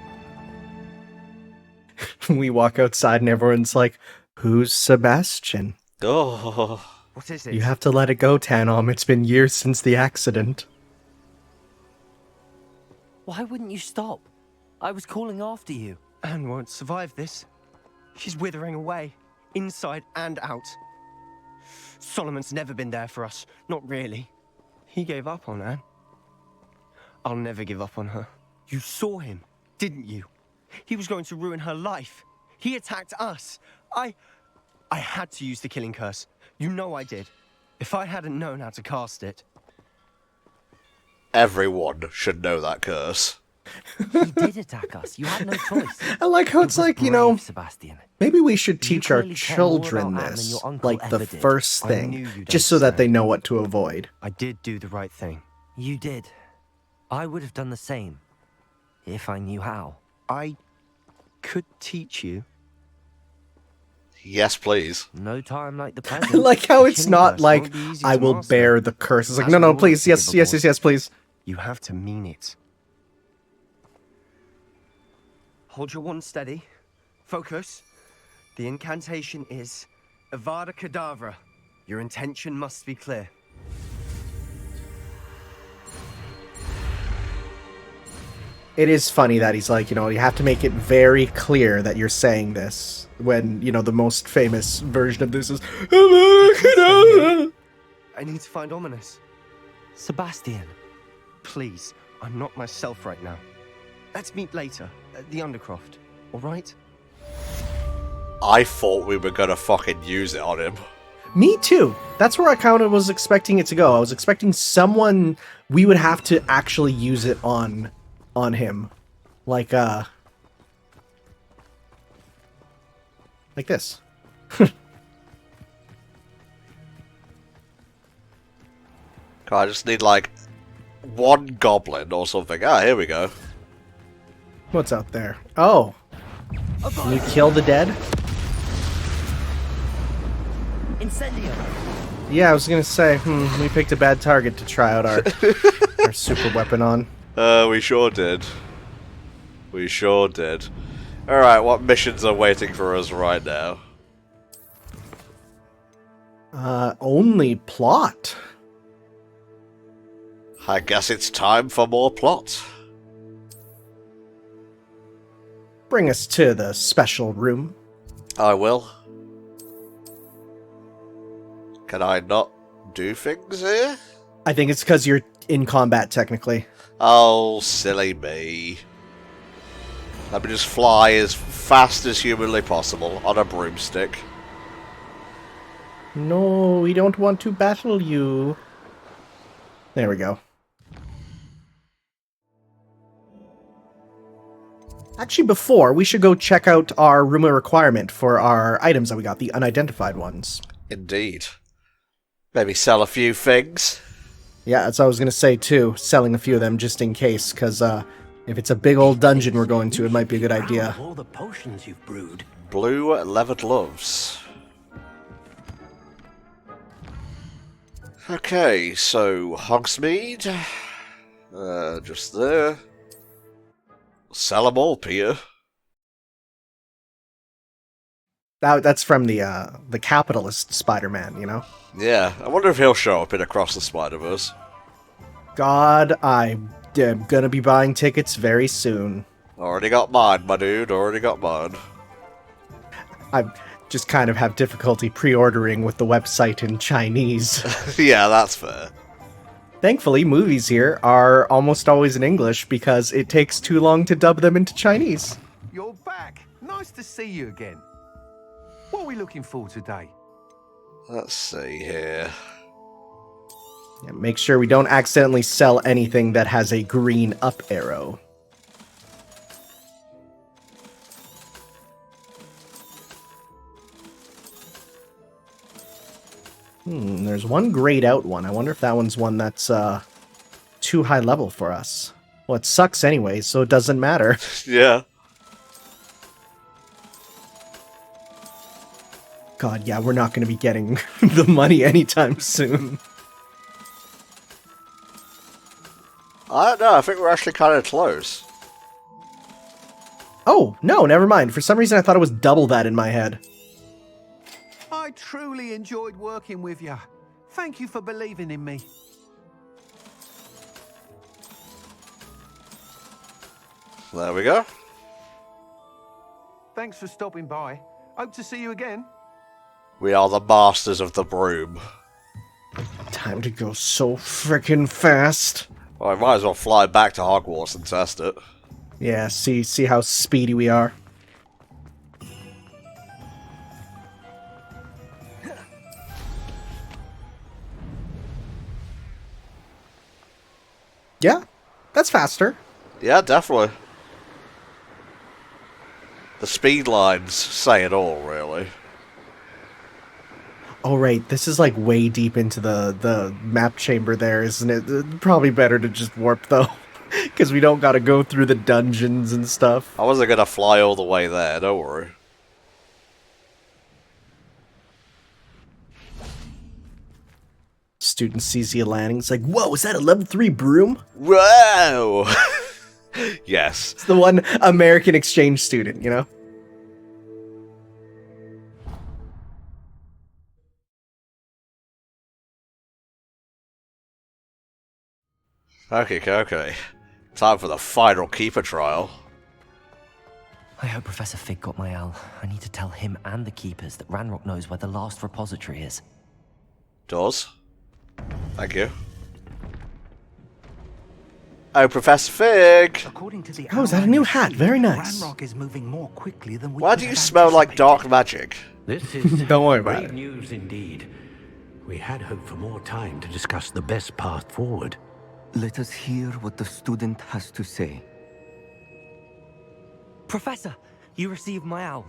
We walk outside and everyone's like, who's Sebastian? Oh. What is it? You have to let it go, Tanom. It's been years since the accident. Why wouldn't you stop? I was calling after you. Anne won't survive this. She's withering away, inside and out. Solomon's never been there for us. Not really. He gave up on Anne. I'll never give up on her. You saw him, didn't you? He was going to ruin her life. He attacked us. I had to use the killing curse. You know I did. If I hadn't known how to cast it... Everyone should know that curse. He did attack us. You had no choice. I like how it's like, you know, Sebastian. maybe we should You teach our clearly care more children about Anne than this, your uncle like the ever did. first I thing, knew you'd just so that they understand. know what to avoid. I did do the right thing. You did. I would have done the same. If I knew how. I could teach you. Yes, please. No time like the I present. like how The it's killing not curse like, won't be easy I to will master. bear the curse. It's like, That's no, what please, wants to yes, give a yes, boy. yes, yes, please. You have to mean it. Hold your wand steady. Focus. The incantation is Avada Kedavra. Your intention must be clear. It is funny that he's like, you know, you have to make it very clear that you're saying this when, you know, the most famous version of this is I need to find Ominous. Sebastian. Please, I'm not myself right now. Let's meet later at the Undercroft, all right? I thought we were gonna fucking use it on him. Me too. That's where I kind of was expecting it to go. I was expecting someone we would have to actually use it on him. Like this. I just need, like, one goblin or something. Ah, here we go. What's out there? Oh. Can you kill the dead? Incendio. Yeah, I was gonna say, we picked a bad target to try out our super weapon on. We sure did. We sure did. Alright, what missions are waiting for us right now? Only plot. I guess it's time for more plot. Bring us to the special room. I will. Can I not do things here? I think it's because you're in combat, technically. Oh, silly me. Let me just fly as fast as humanly possible on a broomstick. No, we don't want to battle you. There we go. Actually, before, we should go check out our room of requirement for our items that we got, the unidentified ones. Indeed. Maybe sell a few things. Yeah, that's what I was going to say, too. Selling a few of them just in case, because if it's a big old dungeon we're going to, it might be a good idea. All the potions you've brewed. Blue leather gloves. Okay, so Hogsmeade. Just there. Sell them all, Peter. That's from the capitalist Spider-Man, you know? Yeah, I wonder if he'll show up in Across the Spider-Verse. God, I'm gonna be buying tickets very soon. Already got mine, my dude, already got mine. I just kind of have difficulty pre-ordering with the website in Chinese. Yeah, that's fair. Thankfully, movies here are almost always in English because it takes too long to dub them into Chinese. you're back. Nice to see you again. What are we looking for today? Let's see here. Yeah, make sure we don't accidentally sell anything that has a green up arrow. There's one grayed out one. I wonder if that one's one that's too high level for us. Well, it sucks anyway, so it doesn't matter. Yeah. God, yeah, we're not going to be getting the money anytime soon. I don't know, I think we're actually kind of close. Oh, no, never mind. For some reason, I thought it was double that in my head. I truly enjoyed working with you. Thank you for believing in me. There we go. Thanks for stopping by. Hope to see you again. We are the masters of the broom. Time to go so frickin' fast. Well, I might as well fly back to Hogwarts and test it. Yeah, see how speedy we are. Yeah, that's faster. Yeah, definitely. The speed lines say it all, really. Oh, right, this is like way deep into the map chamber there, isn't it? Probably better to just warp, though. Because we don't gotta go through the dungeons and stuff. I wasn't gonna fly all the way there, don't worry. Student sees you landing. It's like, whoa, is that a level 3 broom? Whoa! Yes. It's the one American exchange student, you know? Okay. Time for the final keeper trial. I hope Professor Fig got my owl. I need to tell him and the keepers that Ranrock knows where the last repository is. Doors. Thank you. Oh, Professor Fig! According to the Oh, is that a new hat? Very nice. Ranrock is moving more quickly than we Why could do you have smell like anticipated. dark magic? This is Don't worry about great it. news indeed. We had hoped for more time to discuss the best path forward. Let us hear what the student has to say. Professor, you received my owl.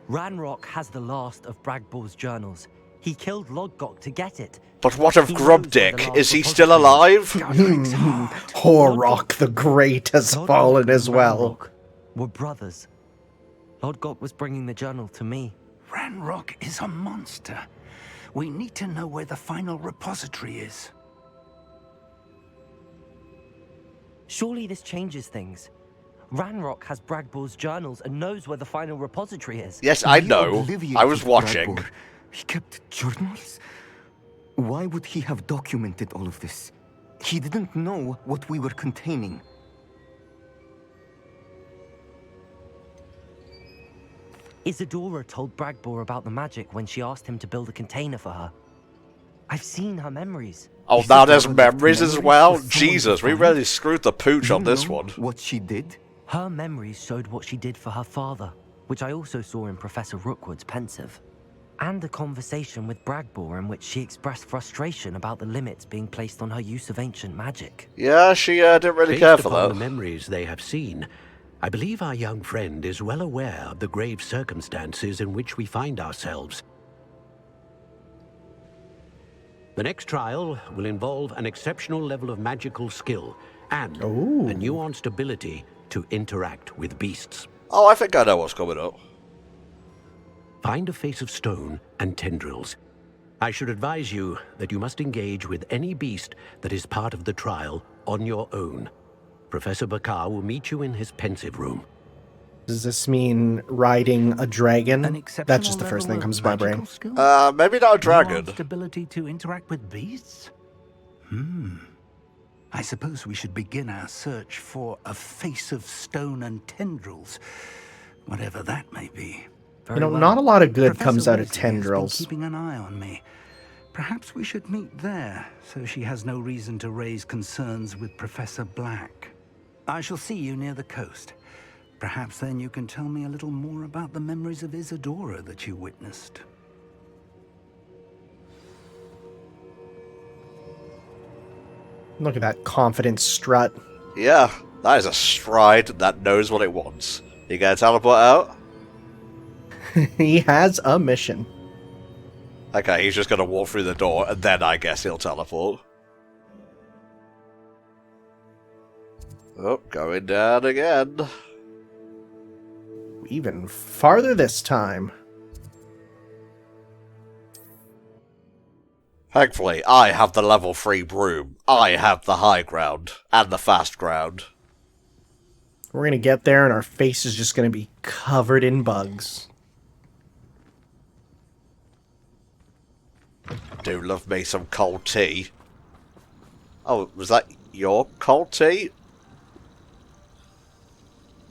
Ranrock has the last of Bragbor's journals. He killed Lodgok to get it. But what of He knows where the Grubdick? last Is he still repository alive? Horrock the Great has Lodgok fallen as and well. Ranrock were brothers. Lodgok was bringing the journal to me. Ranrock is a monster. We need to know where the final repository is. Surely this changes things. Ranrock has Bragbor's journals and knows where the final repository is. Yes, I He know. I obliviated was watching. Bragbor. He kept journals? Why would he have documented all of this? He didn't know what we were containing. Isadora told Bragbor about the magic when she asked him to build a container for her. I've seen her memories. Oh, now there's memories as well? Jesus, we really screwed the pooch on this one. What she did? Her memories showed what she did for her father, which I also saw in Professor Rookwood's pensive. And a conversation with Bragbor in which she expressed frustration about the limits being placed on her use of ancient magic. Yeah, she didn't really Based care for upon that. the memories they have seen, I believe our young friend is well aware of the grave circumstances in which we find ourselves. The next trial will involve an exceptional level of magical skill and a nuanced ability to interact with beasts. Oh, I think I know what's coming up. Find a face of stone and tendrils. I should advise you that you must engage with any beast that is part of the trial on your own. Professor Bakar will meet you in his pensive room. Does this mean riding a dragon? That's just the first thing that comes to my brain. Maybe not a dragon. Nuanced ability to interact with beasts? I suppose we should begin our search for a face of stone and tendrils, whatever that may be. You know, not a lot of good Professor comes out of Weasley has been tendrils. keeping an eye on me. Perhaps we should meet there, so she has no reason to raise concerns with Professor Black. I shall see you near the coast. Perhaps then you can tell me a little more about the memories of Isadora that you witnessed. Look at that confident strut. Yeah, that is a stride that knows what it wants. You gonna teleport out? He has a mission. Okay, he's just gonna walk through the door, and then I guess he'll teleport. Oh, going down again. Even farther this time. Thankfully, I have the level 3 broom. I have the high ground, and the fast ground. We're gonna get there and our face is just gonna be covered in bugs. Do love me some cold tea. Oh, was that your cold tea?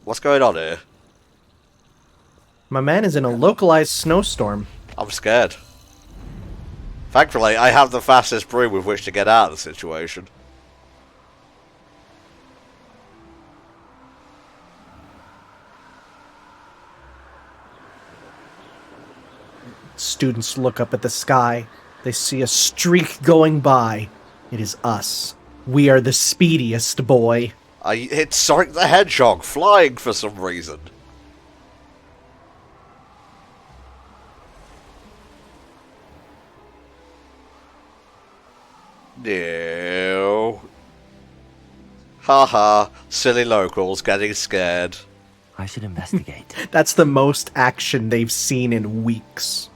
What's going on here? My man is in a localized snowstorm. I'm scared. Thankfully, I have the fastest broom with which to get out of the situation. Students look up at the sky. They see a streak going by. It is us. We are the speediest, boy. I hit Sonic the Hedgehog flying for some reason. No. Haha, silly locals getting scared. I should investigate. That's the most action they've seen in weeks.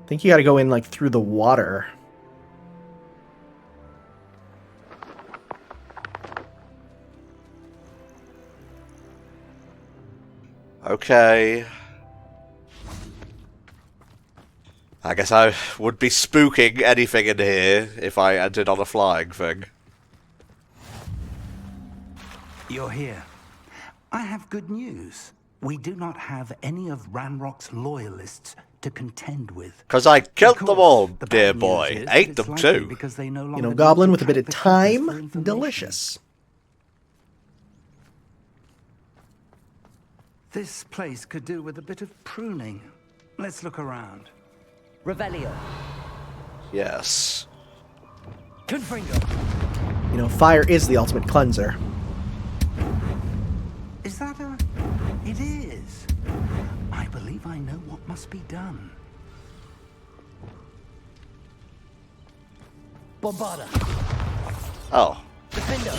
I think you gotta go in, like, through the water. Okay. I guess I would be spooking anything in here if I entered on a flying thing. You're here. I have good news. We do not have any of Ranrock's loyalists to contend with. Because I killed them all, dear boy. Ate them too. You know, goblin with a bit of time, delicious. This place could do with a bit of pruning. Let's look around. Revelio. Yes. Confringo. You know, fire is the ultimate cleanser. Is that a... It is. I believe I know what must be done. Bombarda. Oh. Defendo.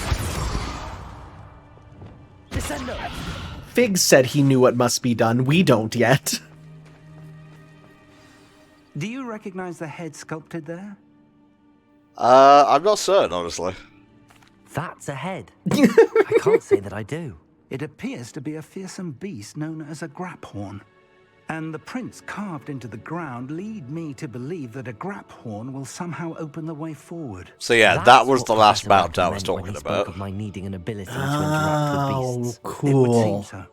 Descendo. Fig said he knew what must be done. We don't yet. Do you recognize the head sculpted there? I'm not certain, honestly. That's a head. I can't say that I do. It appears to be a fearsome beast known as a graphorn. And the prints carved into the ground lead me to believe that a graphorn will somehow open the way forward. So yeah, that was the last mount I was talking about. Of my needing an ability to interact with beasts. It would seem so.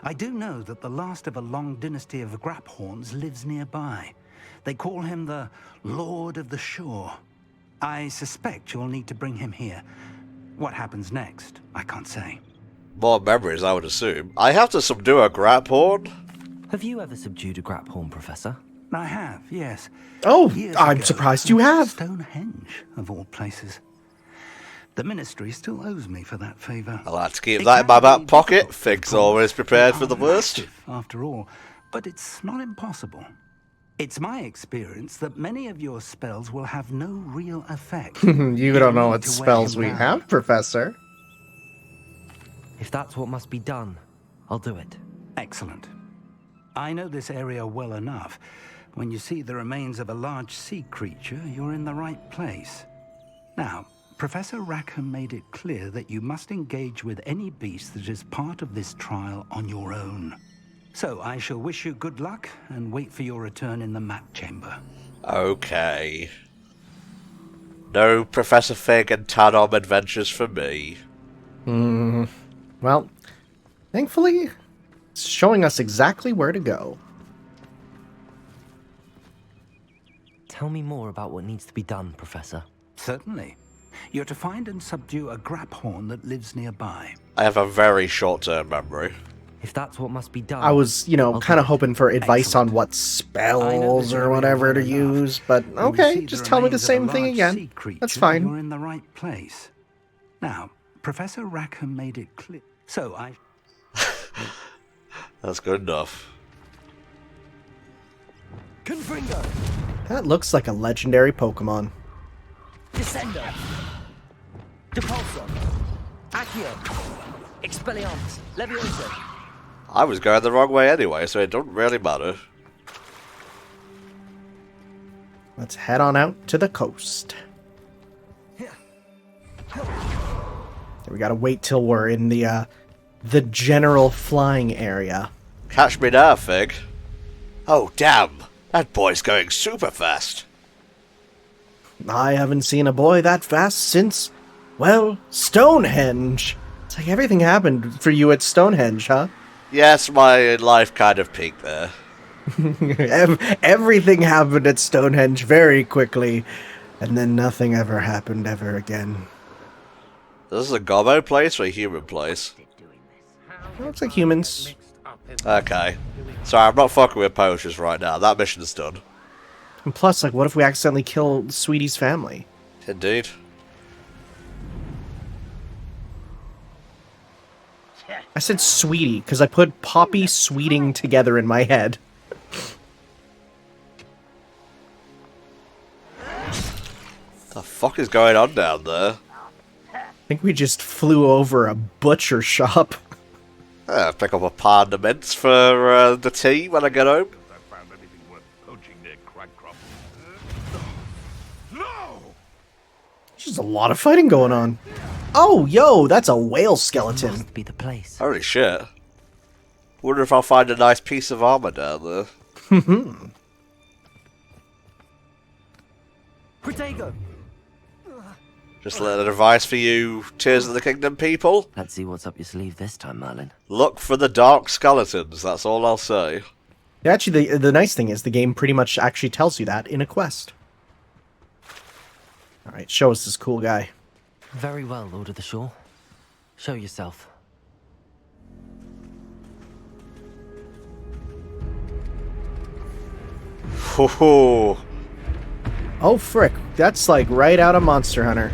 I do know that the last of a long dynasty of graphorns lives nearby. They call him the Lord of the Shore. I suspect you'll need to bring him here. What happens next, I can't say. More memories, I would assume. I have to subdue a graphorn? Have you ever subdued a graphorn, Professor? I have, yes. Oh, Years I'm ago, surprised you have. Stonehenge, of all places. The Ministry still owes me for that favor. I'll have to keep that in my back pocket. Things always prepared for the worst. After all, but it's not impossible. It's my experience that many of your spells will have no real effect. You don't know what spells we have, Professor. If that's what must be done, I'll do it. Excellent. I know this area well enough. When you see the remains of a large sea creature, you're in the right place. Now, Professor Rackham made it clear that you must engage with any beast that is part of this trial on your own. So I shall wish you good luck and wait for your return in the map chamber. Okay. No Professor Fig and Tanom adventures for me. Well, thankfully, it's showing us exactly where to go. Tell me more about what needs to be done, Professor. Certainly. You're to find and subdue a graphorn that lives nearby. I have a very short-term memory. If that's what must be done. I was, kind of hoping for advice on what spells or whatever to use, but okay, just tell me the same thing again. That's fine. You're in the right place. Now, Professor Rackham made it clear. So I... That's good enough. Confringo! That looks like a legendary Pokemon. Descendo! Depulso! Accio! Expelliarmus! Levioso! I was going the wrong way anyway, so it don't really matter. Let's head on out to the coast. We gotta wait till we're in the general flying area. Catch me now, Fig. Oh, damn. That boy's going super fast. I haven't seen a boy that fast since, well, Stonehenge. It's like everything happened for you at Stonehenge, huh? Yes, my life kind of peaked there. Everything happened at Stonehenge very quickly, and then nothing ever happened ever again. This is a gobbo place or a human place? Looks like humans. Okay. Sorry, I'm not fucking with poachers right now. That mission's done. And plus, like, what if we accidentally kill Sweetie's family? Indeed. I said Sweetie, because I put Poppy Sweeting together in my head. The fuck is going on down there? I think we just flew over a butcher shop. Pick up a pound of mints for the tea when I get home. There's a lot of fighting going on. Oh, yo, that's a whale skeleton. Must be the place. Holy shit. Wonder if I'll find a nice piece of armor down there. Protego! Just a little advice for you Tears of the Kingdom people. Let's see what's up your sleeve this time, Merlin. Look for the dark skeletons, that's all I'll say. Yeah, actually, the nice thing is the game pretty much actually tells you that in a quest. Alright, show us this cool guy. Very well, Lord of the Shore. Show yourself. Ho-ho. Oh, frick. That's like right out of Monster Hunter.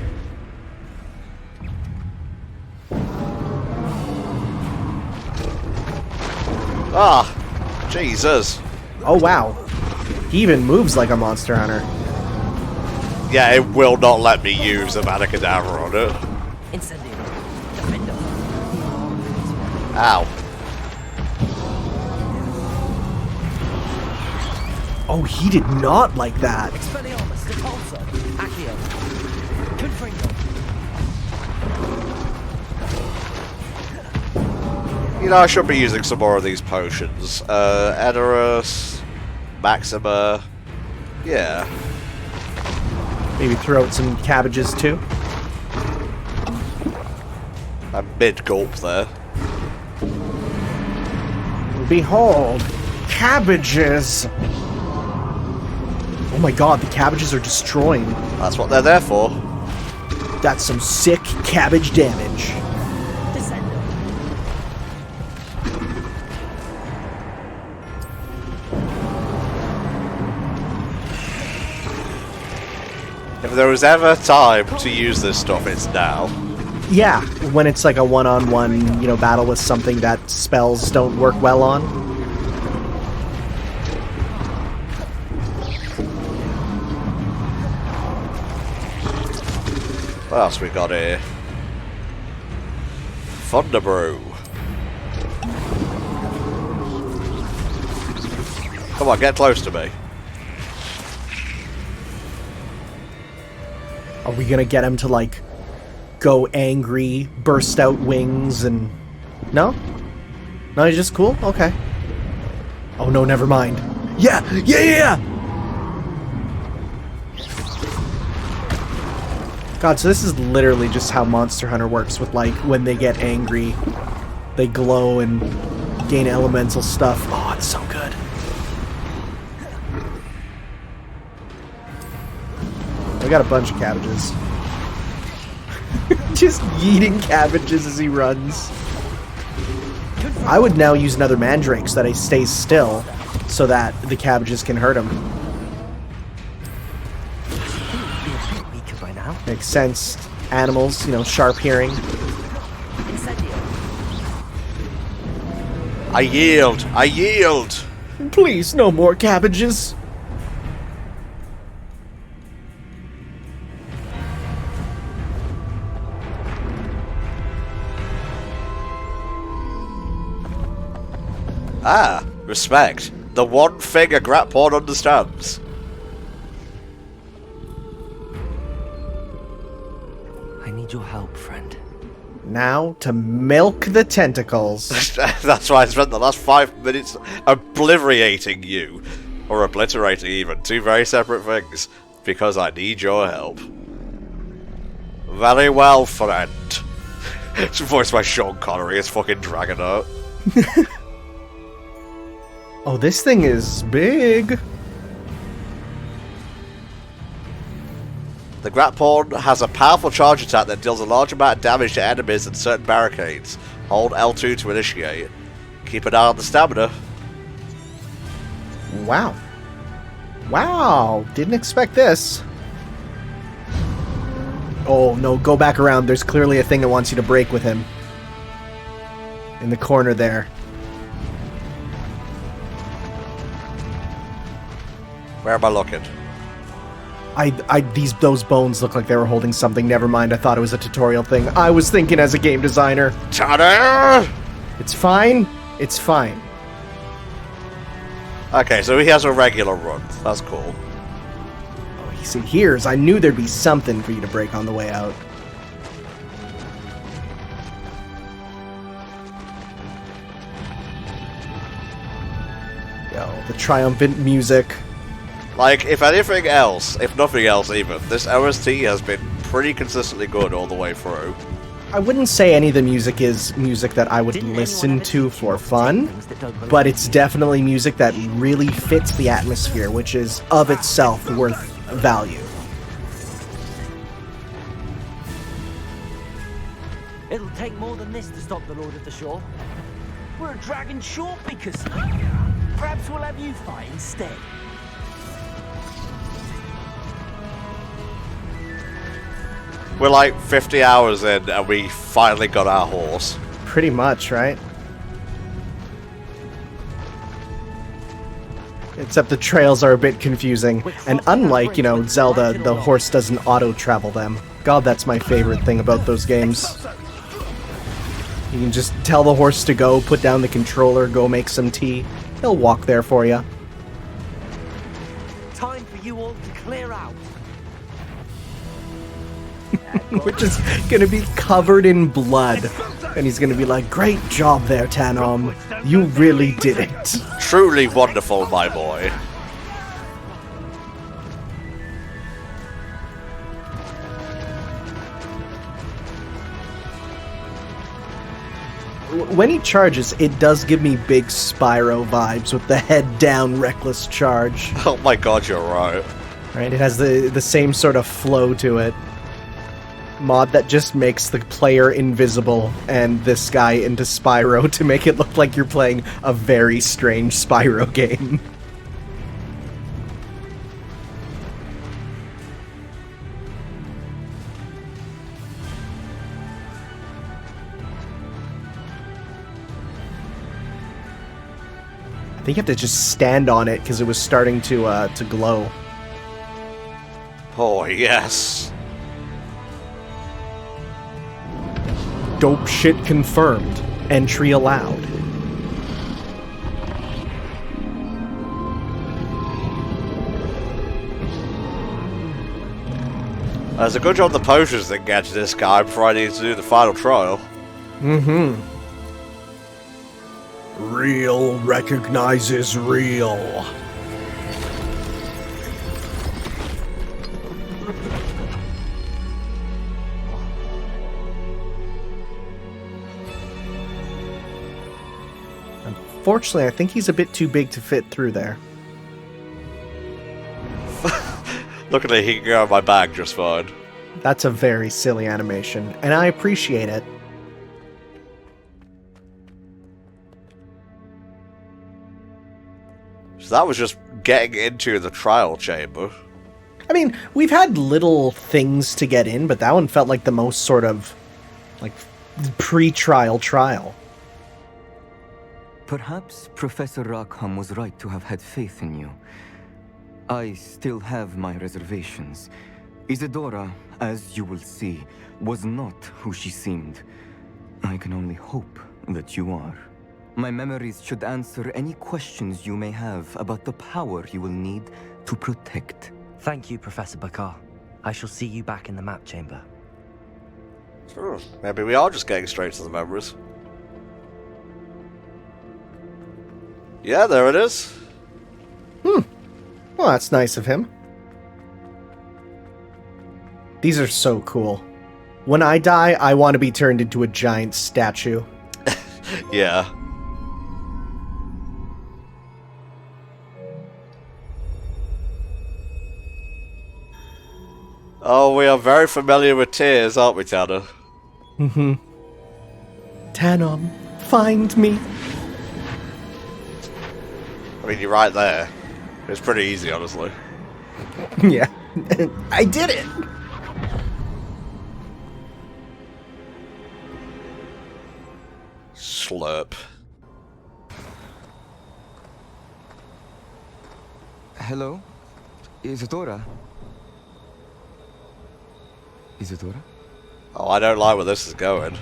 Ah, Jesus. Oh, wow. He even moves like a Monster Hunter. Yeah, it will not let me use the Mana Cadaver on it. Incendio. Defendo. Ow. Oh, he did not like that. Expelliarmus. Depulso. Accio. Confringo. You know, I should be using some more of these potions. Edoras, Maxima. Yeah. Maybe throw out some cabbages too. I'm mid-gulp there. Behold, cabbages! Oh my god, the cabbages are destroying. That's what they're there for. That's some sick cabbage damage. If there was ever time to use this stuff, it's now. Yeah, when it's like a one-on-one, battle with something that spells don't work well on. What else we got here? Thunderbrew. Come on, get close to me. Are we gonna get him to, like, go angry, burst out wings, and... No? No, he's just cool? Okay. Oh no, never mind. Yeah! God, so this is literally just how Monster Hunter works with, like, when they get angry, they glow and gain elemental stuff. Oh, it's so good. We got a bunch of cabbages. Just yeeting cabbages as he runs. I would now use another mandrake so that he stays still, so that the cabbages can hurt him. Makes sense. Animals, sharp hearing. I yield! I yield! Please, no more cabbages! Ah, respect. The one thing a grat porn understands. I need your help, friend. Now to milk the tentacles. That's why I spent the last 5 minutes obliterating you. Or obliterating even. Two very separate things. Because I need your help. Very well, friend. It's voiced by Sean Connery as fucking Dragonaut. Oh, this thing is big. The Gratporn has a powerful charge attack that deals a large amount of damage to enemies and certain barricades. Hold L2 to initiate. Keep an eye on the stamina. Wow. Wow, didn't expect this. Oh no, go back around. There's clearly a thing that wants you to break with him. In the corner there. Where am I looking? Those bones look like they were holding something. Never mind, I thought it was a tutorial thing. I was thinking as a game designer. Ta-da! It's fine. It's fine. Okay, so he has a regular run. That's cool. Oh, he's in here's. I knew there'd be something for you to break on the way out. Yo, the triumphant music. Like, if anything else, if nothing else even, this OST has been pretty consistently good all the way through. I wouldn't say any of the music is music that I would listen to for fun, but it's definitely music that really fits the atmosphere, which is of itself worth value. It'll take more than this to stop the Lord of the Shore. We're a dragon short because perhaps we'll have you fight instead. We're like 50 hours in and we finally got our horse. Pretty much, right? Except the trails are a bit confusing. And unlike, Zelda, the horse doesn't auto-travel them. God, that's my favorite thing about those games. You can just tell the horse to go, put down the controller, go make some tea. He'll walk there for you. Time for you all to clear out. Which is gonna be covered in blood. And he's gonna be like, great job there, Tanom. You really did it. Truly wonderful, my boy. When he charges, it does give me big Spyro vibes with the head down reckless charge. Oh my god, you're right. Right, it has the same sort of flow to it. Mod that just makes the player invisible and this guy into Spyro to make it look like you're playing a very strange Spyro game. I think you have to just stand on it because it was starting to glow. Oh, yes. Dope shit confirmed. Entry allowed. There's a good job the potions that get to this guy before I need to do the final trial. Mm-hmm. Real recognizes real. Unfortunately, I think he's a bit too big to fit through there. Look at it, he can go in my bag just fine. That's a very silly animation, and I appreciate it. So that was just getting into the trial chamber. I mean, we've had little things to get in, but that one felt like the most sort of, like, pre-trial trial. Perhaps Professor Rackham was right to have had faith in you. I still have my reservations. Isadora, as you will see, was not who she seemed. I can only hope that you are. My memories should answer any questions you may have about the power you will need to protect. Thank you, Professor Bakar. I shall see you back in the map chamber. Sure. Maybe we are just getting straight to the memories. Yeah, there it is. Well, that's nice of him. These are so cool. When I die, I want to be turned into a giant statue. Yeah. Oh, we are very familiar with tears, aren't we, Tanner? Mm-hmm. Tanom, find me. I mean, you're right there. It's pretty easy, honestly. Yeah. I did it! Slurp. Hello? Isadora? Isadora? Oh, I don't like where this is going.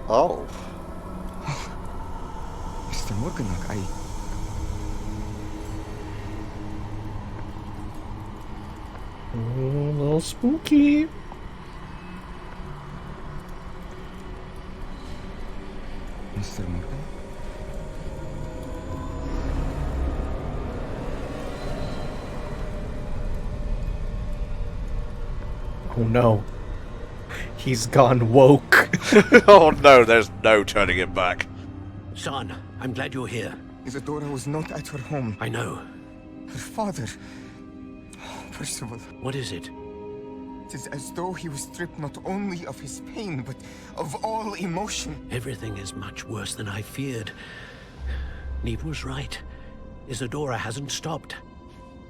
Oh. Mr. Morganach, A little spooky. Mr. Morgan? Oh no. He's gone woke. Oh no, there's no turning him back. Son, I'm glad you're here. Isadora was not at her home. I know. Her father... Percival. What is it? It is as though he was stripped not only of his pain, but of all emotion. Everything is much worse than I feared. Neve was right. Isadora hasn't stopped.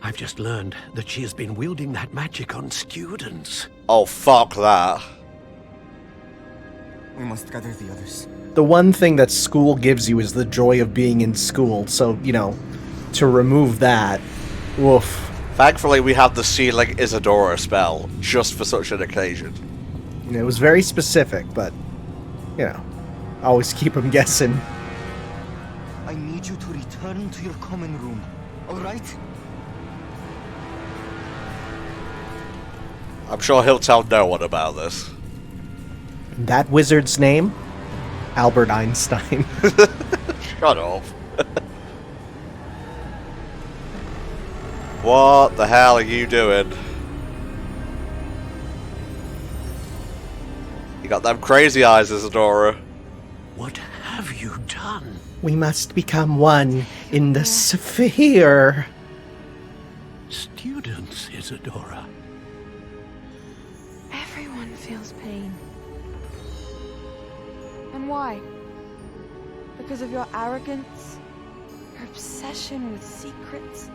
I've just learned that she has been wielding that magic on students. Oh, fuck that. We must gather the others. The one thing that school gives you is the joy of being in school, so, you know, to remove that, woof. Thankfully, we have the Sealing Isadora spell, just for such an occasion. It was very specific, but, you know, always keep them guessing. I need you to return to your common room, alright? I'm sure he'll tell no one about this. That wizard's name? Albert Einstein. Shut up. What the hell are you doing? You got them crazy eyes, Isadora. What have you done? We must become one in the sphere. Students, Isadora. Everyone feels pain. And why? Because of your arrogance? Your obsession with secrets?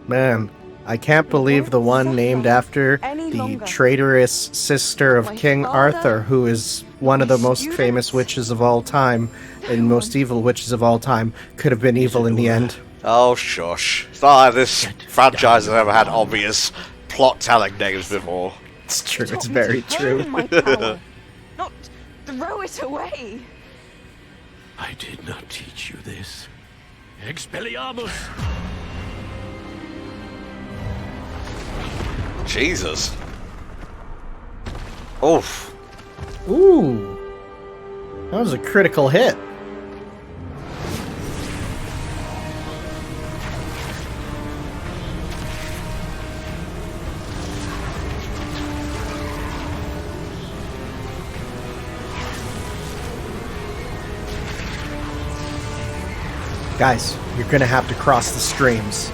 Man, I can't believe the one named after the traitorous sister of King Arthur, who is one of the most famous witches of all time, and most evil witches of all time, could have been evil in the end. Oh, shush. It's not like this franchise has ever had obvious plot-telling names before. It's true, it's very true. Not throw it away! I did not teach you this. Expelliarmus! Jesus. Oof. Ooh. That was a critical hit. Guys, you're gonna have to cross the streams.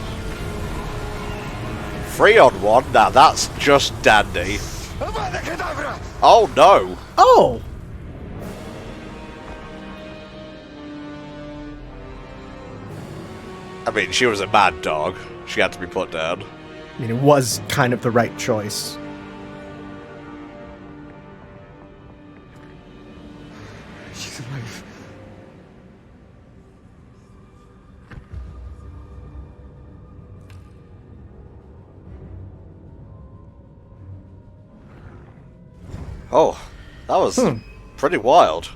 3 on 1? Now that's just dandy. Oh no! Oh! I mean, she was a mad dog. She had to be put down. I mean, it was kind of the right choice. She's alive. Oh, that was pretty wild.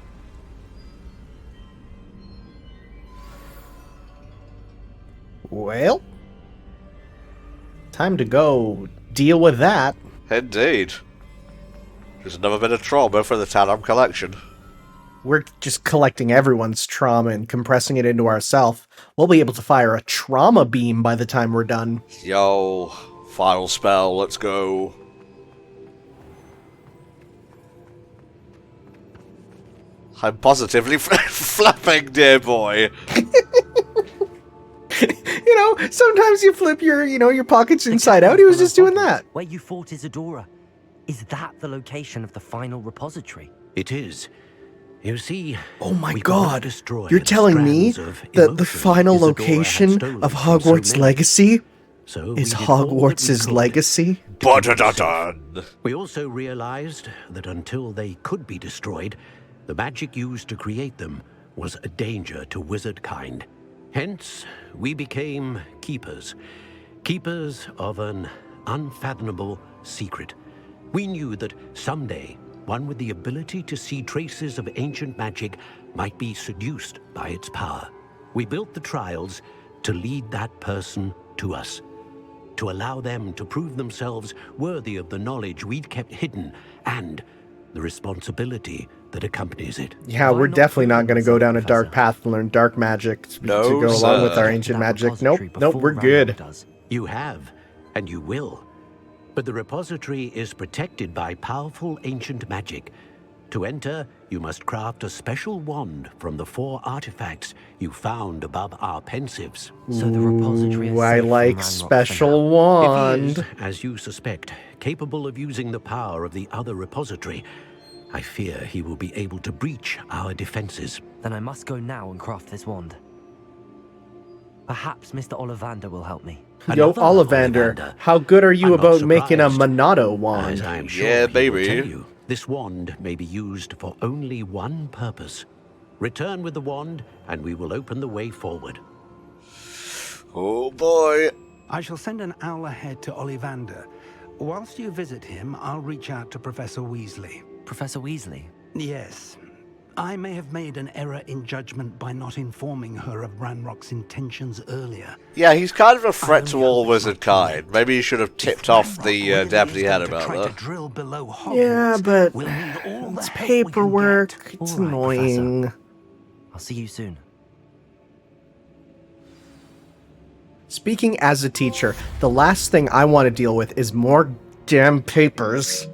Well, time to go deal with that. Indeed. There's another bit of trauma for the Tadam collection. We're just collecting everyone's trauma and compressing it into ourselves. We'll be able to fire a trauma beam by the time we're done. Yo, final spell, let's go. I'm positively flapping, dear boy. You know, sometimes you flip your pockets inside out. He was just doing that. Where you fought Isadora. Is that the location of the final repository? It is. You see, oh my we god, destroy you're telling me that the final location of Hogwarts' legacy is Hogwarts' legacy? We also realized that until they could be destroyed, the magic used to create them was a danger to wizard kind. Hence, we became keepers. Keepers of an unfathomable secret. We knew that someday, one with the ability to see traces of ancient magic might be seduced by its power. We built the trials to lead that person to us, to allow them to prove themselves worthy of the knowledge we'd kept hidden and the responsibility that accompanies it. Yeah, we're definitely not going to go down a dark path and learn dark magic to go along with our ancient magic. Nope, we're good. You have, and you will. But the repository is protected by powerful ancient magic. To enter, you must craft a special wand from the 4 artifacts you found above our pensives. So the repository is I like special wand. If he is, as you suspect, capable of using the power of the other repository, I fear he will be able to breach our defenses. Then I must go now and craft this wand. Perhaps Mr. Ollivander will help me. Yo, Ollivander, how good are you about making a Monado wand? I'm sure yeah, baby. baby. Tell you, this wand may be used for only one purpose. Return with the wand, and we will open the way forward. Oh boy. I shall send an owl ahead to Ollivander. Whilst you visit him, I'll reach out to Professor Weasley. Professor Weasley? Yes. I may have made an error in judgment by not informing her of Ranrock's intentions earlier. Yeah, he's kind of a threat to all wizard kind. Maybe you should have tipped off the deputy head about that. Yeah, but it's paperwork. It's annoying. Professor. I'll see you soon. Speaking as a teacher, the last thing I want to deal with is more damn papers.